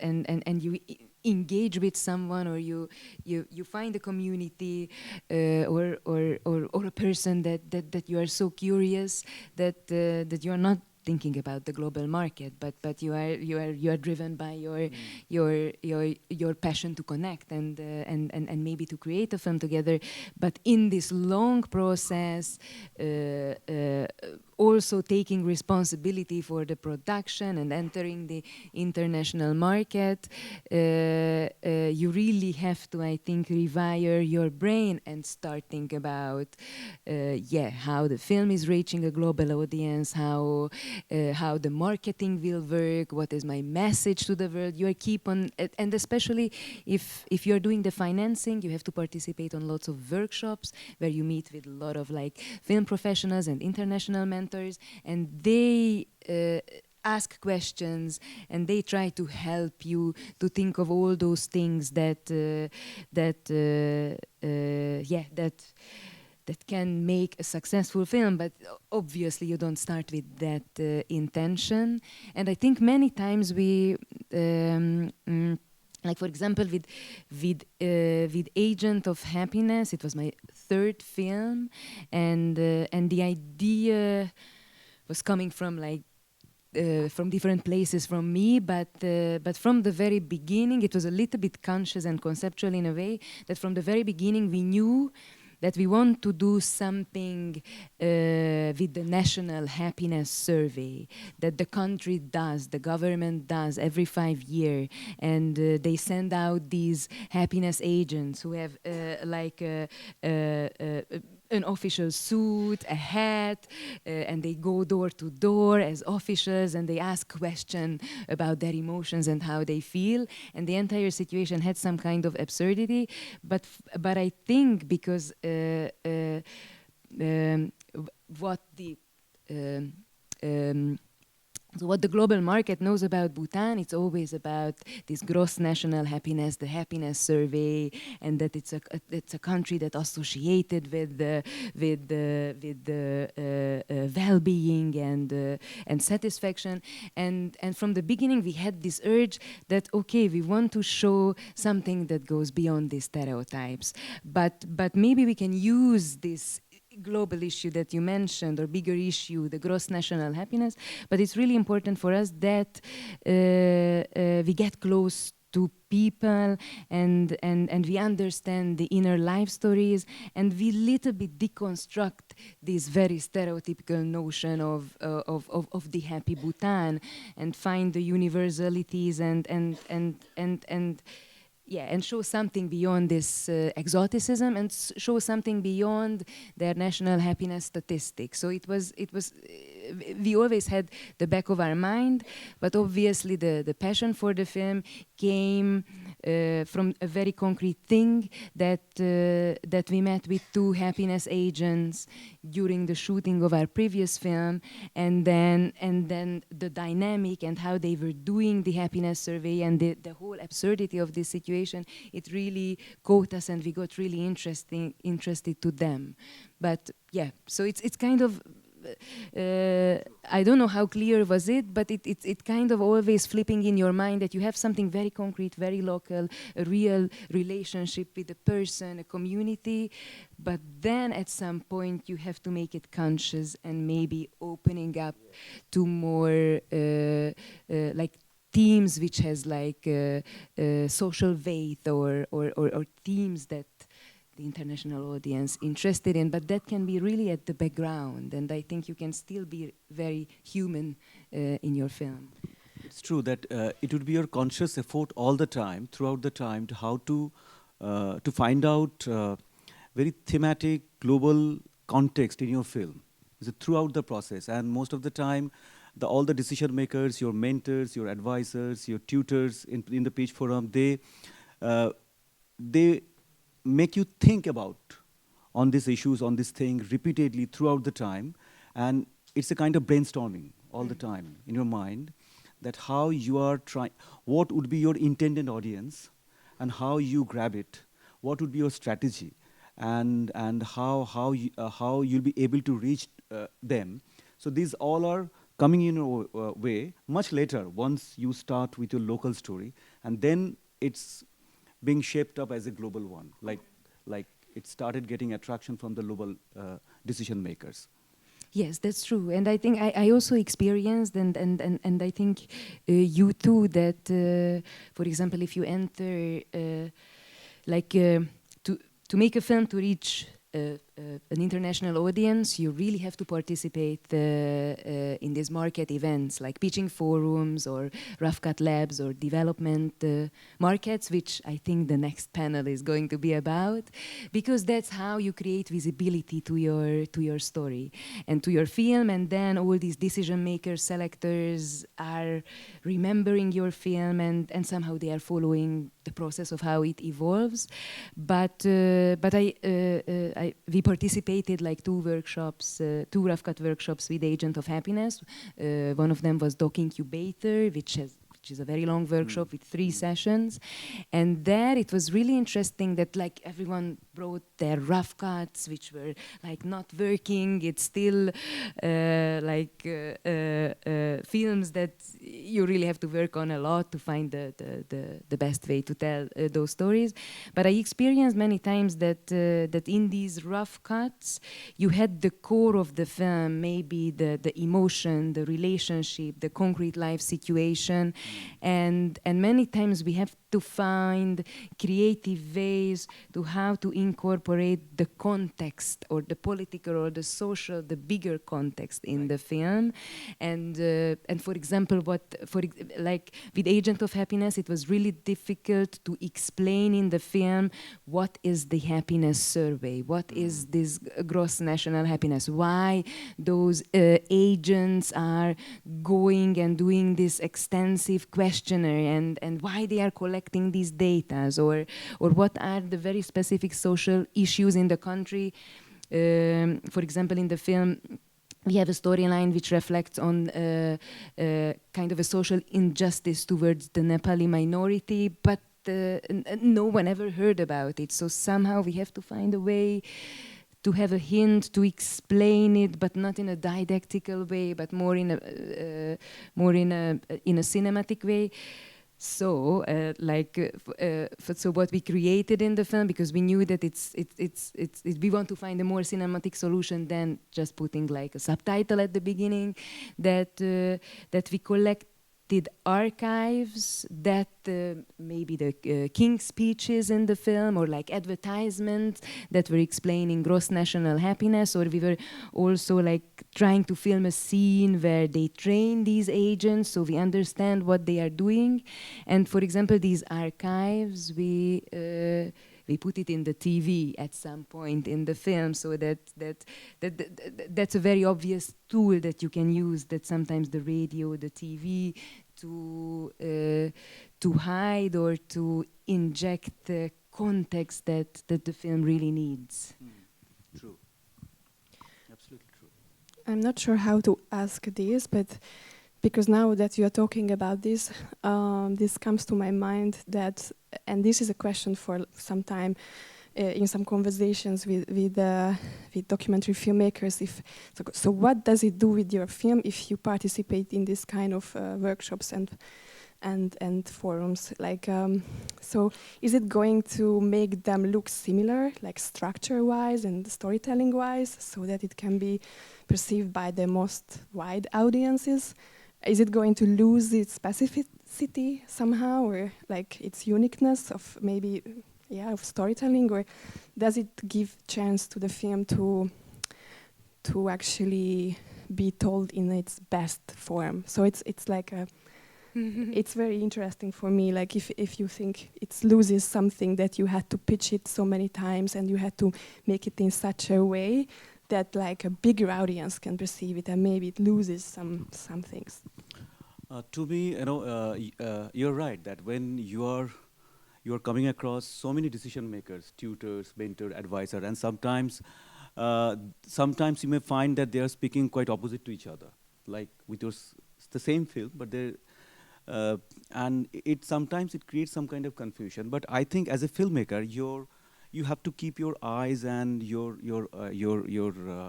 you engage with someone, or you find a community or a person that you are so curious that you are not thinking about the global market, but you are driven by your passion to connect and maybe to create a film together. But in this long process, also taking responsibility for the production and entering the international market, you really have to, I think, rewire your brain and start think about how the film is reaching a global audience, how the marketing will work, what is my message to the world. You keep on, and especially if you're doing the financing, you have to participate on lots of workshops where you meet with a lot of film professionals and international mentors, and they ask questions and they try to help you to think of all those things that can make a successful film. But obviously you don't start with that intention. And I think many times we for example, with Agent of Happiness, it was my third film, and the idea was coming from from different places from me, but from the very beginning, it was a little bit conscious and conceptual in a way, that from the very beginning we knew that we want to do something with the National Happiness Survey that the country does, the government does every 5 years, and they send out these happiness agents who have an official suit, a hat, and they go door to door as officials, and they ask questions about their emotions and how they feel. And the entire situation had some kind of absurdity, but I think because what the global market knows about Bhutan, it's always about this gross national happiness, the happiness survey, and that it's a country that associated with the well-being and satisfaction. And from the beginning, we had this urge that we want to show something that goes beyond these stereotypes, but maybe we can use this global issue that you mentioned, or bigger issue, the gross national happiness, but it's really important for us that we get close to people, and we understand the inner life stories, and we little bit deconstruct this very stereotypical notion of the happy Bhutan, and find the universalities and show something beyond this exoticism, and show something beyond their national happiness statistics. So it was we always had the back of our mind, but obviously the passion for the film came from a very concrete thing that we met with two happiness agents during the shooting of our previous film, and then the dynamic and how they were doing the happiness survey and the whole absurdity of this situation, it really caught us, and we got really interested to them. But yeah, so it's kind of I don't know how clear was it, but it kind of always flipping in your mind that you have something very concrete, very local, a real relationship with a person, a community, but then at some point you have to make it conscious and maybe opening up to more like themes which has like social weight or themes that the international audience interested in, but that can be really at the background, and I think you can still be very human in your film. It's true that it would be your conscious effort all the time, throughout the time, to how to find out very thematic, global context in your film. Is it throughout the process, and most of the time, all the decision makers, your mentors, your advisors, your tutors in the Pitch Forum, they make you think about on these issues, on this thing repeatedly throughout the time, and it's a kind of brainstorming all the time in your mind that how you are trying, what would be your intended audience, and how you grab it, what would be your strategy, and how you'll be able to reach them. So these all are coming in your way much later once you start with your local story, and then it's being shaped up as a global one, like it started getting attraction from the global decision makers. Yes, that's true, and I think I also experienced, and I think you too, that for example, if you enter to make a film to reach an international audience, you really have to participate in these market events like pitching forums or rough cut labs or development markets, which I think the next panel is going to be about, because that's how you create visibility to your story and to your film, and then all these decision makers, selectors are remembering your film, and somehow they are following the process of how it evolves. But we participated like two workshops, two rough cut workshops with Agent of Happiness. One of them was Doc Incubator, which is a very long workshop with 3 sessions, and there it was really interesting that like everyone brought their rough cuts which were like not working. It's still films that you really have to work on a lot to find the best way to tell those stories. But I experienced many times that in these rough cuts you had the core of the film, maybe the emotion, the relationship, the concrete life situation. And many times we have to find creative ways to how to incorporate the context or the political or the social, the bigger context in the film. And for example, like with Agent of Happiness, it was really difficult to explain in the film what is the happiness survey, what is this gross national happiness, why those agents are going and doing this extensive questionnaire, and why they are collecting these data, or what are the very specific social issues in the country. For example, in the film, we have a storyline which reflects on kind of a social injustice towards the Nepali minority, but no one ever heard about it. So somehow we have to find a way to have a hint, to explain it, but not in a didactical way, but more in a cinematic way. So, so what we created in the film, because we knew that we want to find a more cinematic solution than just putting like a subtitle at the beginning, that we collect did archives that maybe the King's speeches in the film, or like advertisements that were explaining gross national happiness, or we were also like trying to film a scene where they train these agents so we understand what they are doing. And for example, these archives, we put it in the TV at some point in the film, so that's a very obvious tool that you can use, that sometimes the radio, the TV, to hide or to inject the context that the film really needs. True. Absolutely true. I'm not sure how to ask this, but because now that you are talking about this, this comes to my mind that, and this is a question for some time in some conversations with documentary filmmakers. So what does it do with your film if you participate in this kind of workshops and forums? Like, so is it going to make them look similar, like structure-wise and storytelling-wise, so that it can be perceived by the most wide audiences? Is it going to lose its specificity somehow, or like its uniqueness of maybe, of storytelling, or does it give chance to the film to actually be told in its best form? So it's like a, it's very interesting for me. Like if you think it loses something, that you had to pitch it so many times and you had to make it in such a way that like a bigger audience can perceive it, and maybe it loses some things. To me, you're right that when you are coming across so many decision makers, tutors, mentor, advisor, and sometimes you may find that they are speaking quite opposite to each other, like with the same film, but they and sometimes it creates some kind of confusion. But I think as a filmmaker, you have to keep your eyes and your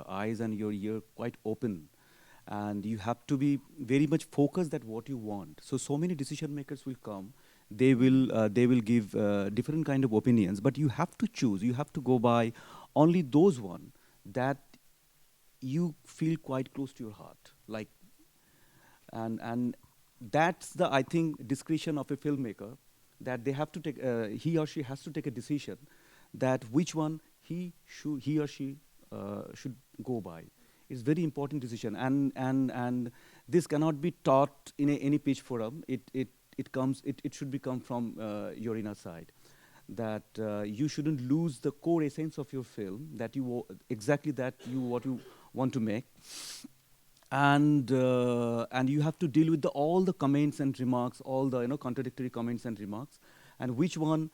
eyes and your ear quite open, and you have to be very much focused at what you want. So many decision makers will come. They will give different kind of opinions, but you have to choose. You have to go by only those one that you feel quite close to your heart. Like, and that's the, I think, discretion of a filmmaker, that they have to take. He or she has to take a decision that which one he or she should go by. It's very important decision, and this cannot be taught in any pitch forum. It should become from your inner side, that you shouldn't lose the core essence of your film, that what you want to make, and you have to deal with all the comments and remarks, all the contradictory comments and remarks, and which one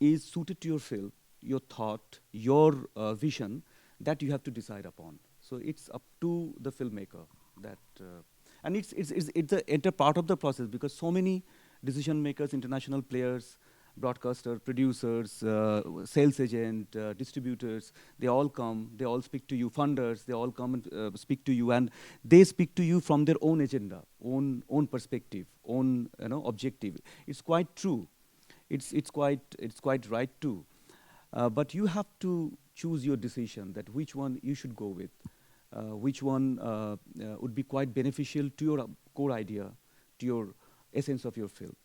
is suited to your film, your thought, your vision, that you have to decide upon. So it's up to the filmmaker that, and it's a part of the process, because so many decision makers, international players, broadcaster, producers, sales agent, distributors, they all come, they all speak to you, funders, they all come and speak to you, and they speak to you from their own agenda, own perspective, own objective. It's quite true. It's quite right too. But you have to choose your decision, that which one you should go with, which one would be quite beneficial to your core idea, to your essence of your film.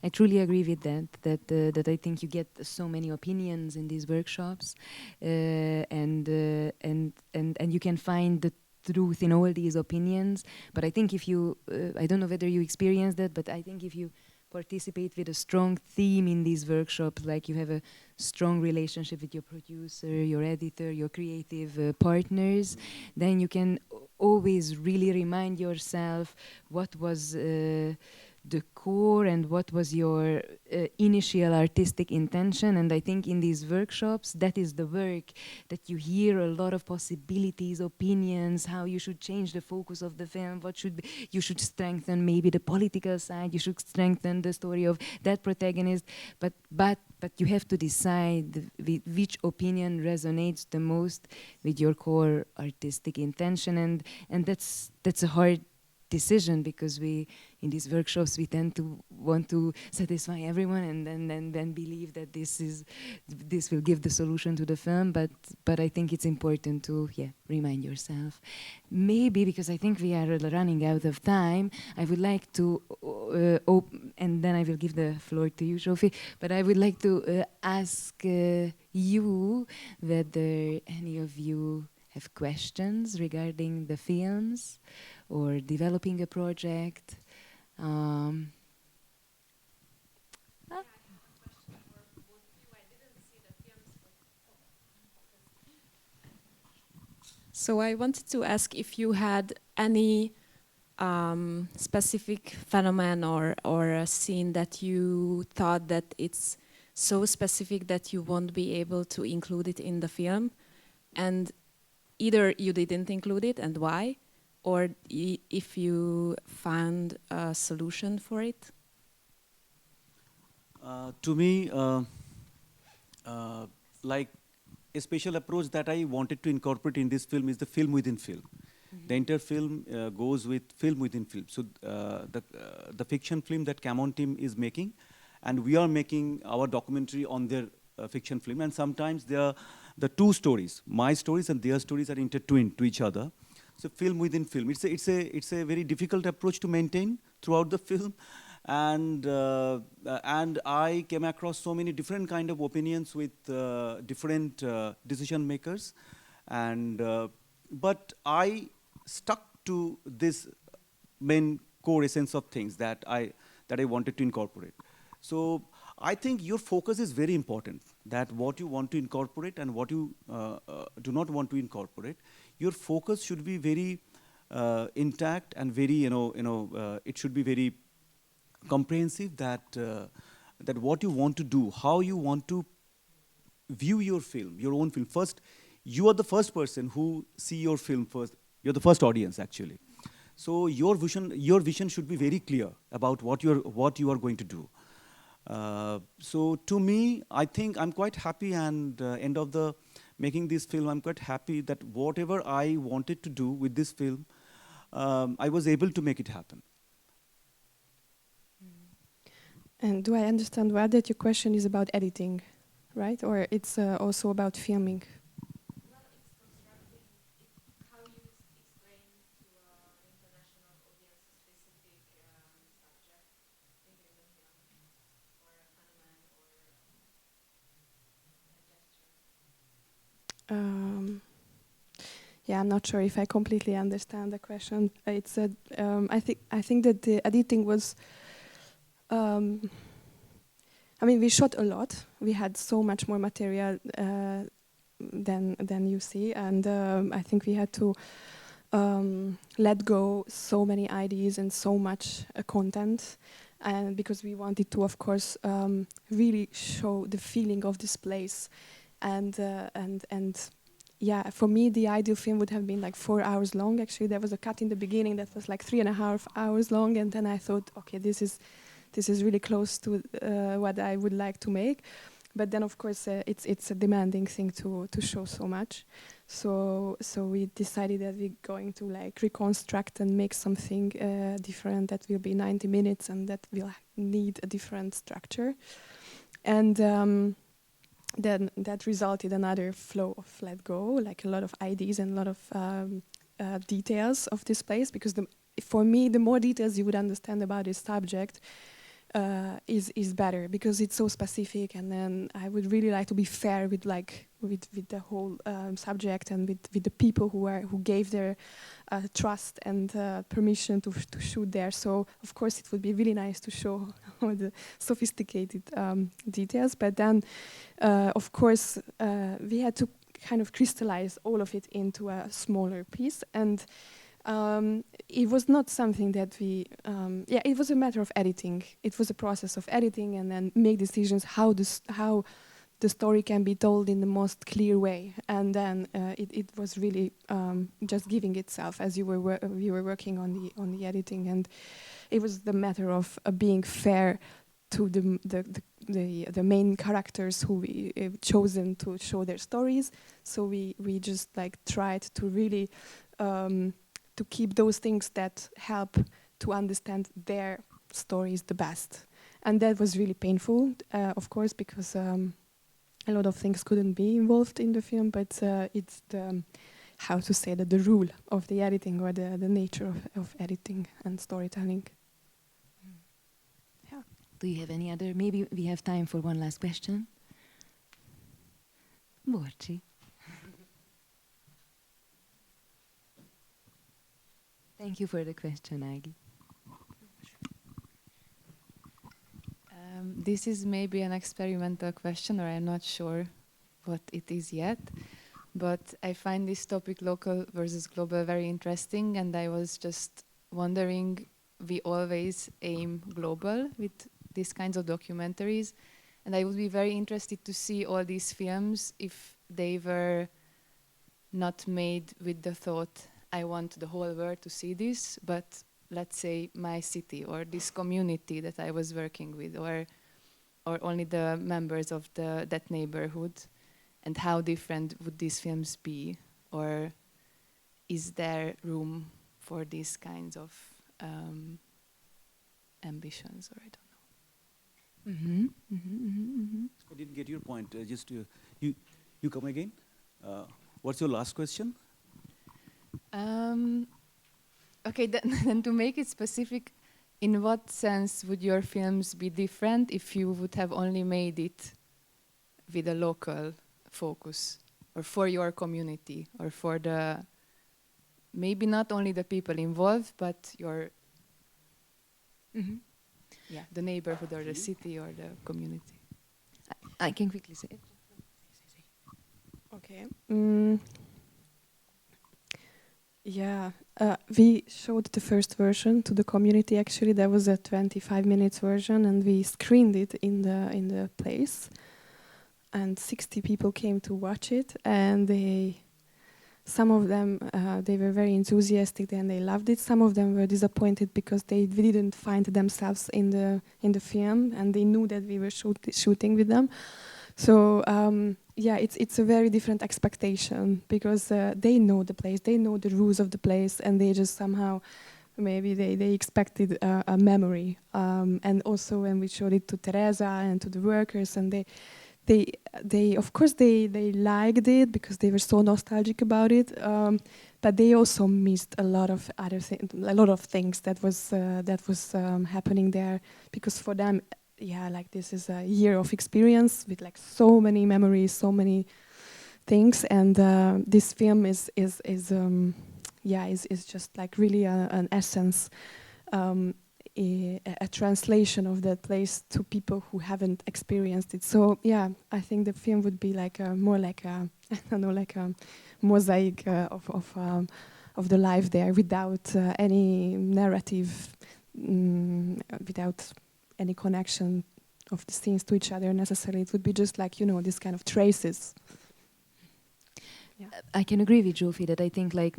I truly agree with that I think you get so many opinions in these workshops, and you can find the truth in all these opinions. But I think if you, I don't know whether you experience that, but I think if you participate with a strong theme in these workshops, like you have a strong relationship with your producer, your editor, your creative partners, then you can always really remind yourself what was the core and what was your initial artistic intention. And I think in these workshops, that is the work, that you hear a lot of possibilities, opinions, how you should change the focus of the film, you should strengthen maybe the political side, you should strengthen the story of that protagonist, but you have to decide which opinion resonates the most with your core artistic intention, and that's a hard decision, because we, in these workshops, we tend to want to satisfy everyone and then believe that this will give the solution to the film. But I think it's important to remind yourself. Maybe because I think we are running out of time, I would like to and then I will give the floor to you, Zsófi. But I would like to ask you whether any of you have questions regarding the films or developing a project. So I wanted to ask if you had any specific phenomenon or a scene that you thought that it's so specific that you won't be able to include it in the film, and either you didn't include it and why, or if you found a solution for it? To me, like a special approach that I wanted to incorporate in this film is the film within film. The entire film goes with film within film. So the fiction film that Camon team is making, and we are making our documentary on their fiction film. And sometimes the two stories, my stories and their stories, are intertwined to each other. So film within film. It's a very difficult approach to maintain throughout the film. And I came across so many different kind of opinions with different decision makers, and but I stuck to this main core essence of things that I wanted to incorporate. So I think your focus is very important. That what you want to incorporate and what you do not want to incorporate. Your focus should be very intact and very it should be very comprehensive, that what you want to do, how you want to view your film, your own film. First, you are the first person who see your film first. You're the first audience, actually. So your vision should be very clear about what you are going to do. So to me, I think I'm quite happy, and end of the making this film, I'm quite happy that whatever I wanted to do with this film, I was able to make it happen. And do I understand well that your question is about editing, right? Or it's also about filming? Well, it's constructing how you explain to an international audience a specific subject within the film, or a phenomenon, or a gesture. Yeah, I'm not sure if I completely understand the question. It's I think that the editing was. I mean, we shot a lot. We had so much more material than you see, and I think we had to let go so many ideas and so much content, and because we wanted to, of course, really show the feeling of this place, and yeah, for me, the ideal film would have been like 4 hours long. Actually, there was a cut in the beginning that was like 3.5 hours long, and then I thought, okay, this is really close to what I would like to make. But then, of course, it's a demanding thing to show so much. So we decided that we're going to like reconstruct and make something different that will be 90 minutes and that will need a different structure. And then that resulted another flow of let go, like a lot of ideas and a lot of details of this place. Because for me, the more details you would understand about this subject, is better, because it's so specific, and then I would really like to be fair with the whole subject and with the people who gave their trust and permission to shoot there. So of course it would be really nice to show all the sophisticated details, but then of course we had to kind of crystallize all of it into a smaller piece. And it was not something that we, it was a matter of editing. It was a process of editing and then make decisions how the story can be told in the most clear way. And then it was really just giving itself as we were working on the editing. And it was the matter of being fair to the main characters who we chosen to show their stories. So we just like tried to really to keep those things that help to understand their stories the best. And that was really painful, of course, because a lot of things couldn't be involved in the film, but it's the, how to say that, the rule of the editing, or the nature of editing and storytelling. Yeah. Do you have any other? Maybe we have time for one last question. Borcsi. Thank you for the question, Agi. This is maybe an experimental question, or I'm not sure what it is yet, but I find this topic, local versus global, very interesting, and I was just wondering, we always aim global with these kinds of documentaries, and I would be very interested to see all these films if they were not made with the thought, I want the whole world to see this, but let's say my city or this community that I was working with, or only the members of that neighborhood, and how different would these films be, or is there room for these kinds of ambitions, or I don't know. Mm-hmm. Mm-hmm. Mm-hmm. I didn't get your point. You come again. What's your last question? Okay, then to make it specific, in what sense would your films be different if you would have only made it with a local focus, or for your community, or for the, maybe not only the people involved, but your, the neighborhood, or the city, or the community? I can quickly say it. Okay. Yeah, we showed the first version to the community. Actually, that was a 25 minutes version, and we screened it in the place. And 60 people came to watch it, and some of them they were very enthusiastic and they loved it. Some of them were disappointed because they didn't find themselves in the film, and they knew that we were shooting with them. So yeah, it's a very different expectation, because they know the place, they know the rules of the place, and they just somehow, maybe they expected a memory. And also when we showed it to Teresa and to the workers, and they of course they liked it because they were so nostalgic about it. But they also missed a lot of other things that was happening there, because for them, yeah, like this is a year of experience with like so many memories, so many things, and this film is just like really an essence, a translation of that place to people who haven't experienced it. So yeah, I think the film would be like more like a I don't know, like a mosaic of the life there, without any narrative, without any connection of the scenes to each other necessarily. It would be just like, this kind of traces. Yeah. I can agree with Zsófi that I think like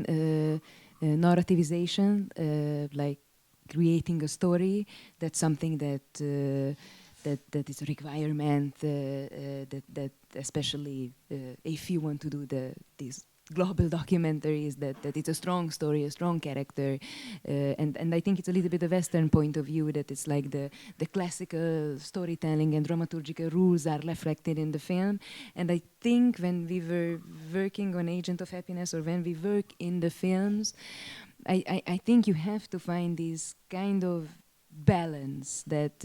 narrativization, like creating a story, that's something that that is a requirement, that especially if you want to do these global documentaries, that it's a strong story, a strong character, and I think it's a little bit a Western point of view, that it's like the classical storytelling and dramaturgical rules are reflected in the film. And I think when we were working on Agent of Happiness, or when we work in the films, I think you have to find this kind of balance that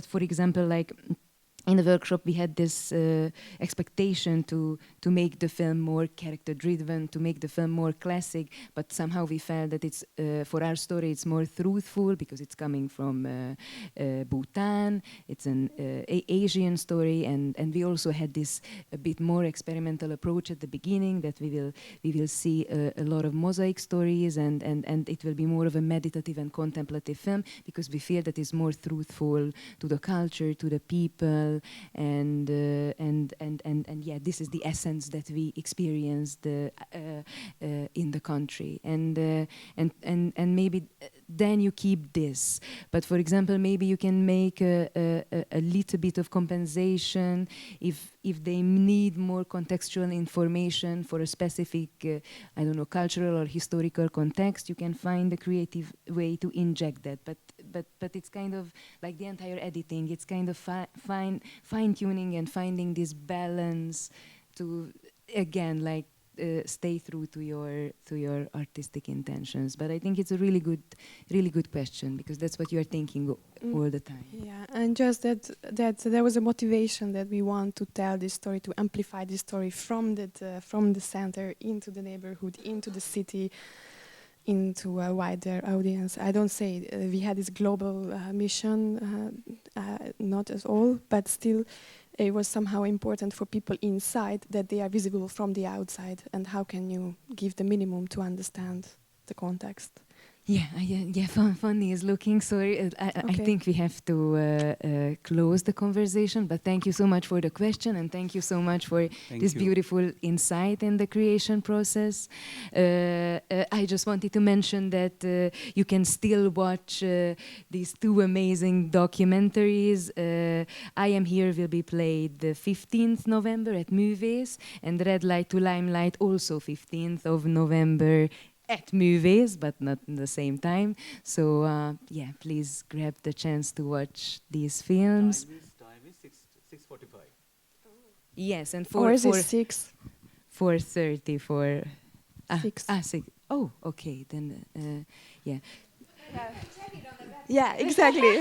for example, like in the workshop we had this expectation to make the film more character driven, to make the film more classic, but somehow we felt that it's for our story it's more truthful, because it's coming from Bhutan, it's an Asian story, and we also had this a bit more experimental approach at the beginning, that we will see a lot of mosaic stories, and it will be more of a meditative and contemplative film, because we feel that it's more truthful to the culture, to the people, original, and yeah, this is the essence that we experienced in the country, and maybe then you keep this. But for example, maybe you can make a little bit of compensation if they need more contextual information for a specific, I don't know, cultural or historical context. You can find a creative way to inject that. But it's kind of like the entire editing. It's kind of fine tuning and finding this balance to, again, like stay true to your artistic intentions. But I think it's a really good question, because that's what you are thinking all the time. Yeah, and just that there was a motivation that we want to tell this story, to amplify this story from the center into the neighborhood, into the city, into a wider audience. I don't say we had this global mission, not at all, but still it was somehow important for people inside that they are visible from the outside, and how can you give the minimum to understand the context? Yeah. Fanny is looking. Sorry, I think we have to close the conversation. But thank you so much for the question, and thank you so much for this beautiful insight in the creation process. I just wanted to mention that you can still watch these two amazing documentaries. I Am Here will be played the 15th November at Movies, and Redlight to Limelight also 15th of November at Movies, but not in the same time. So yeah, please grab the chance to watch these films. Time is 6:45. Yes, and or is it 6? 4:30 for 6. 6. Oh, okay, then yeah. Yeah, exactly.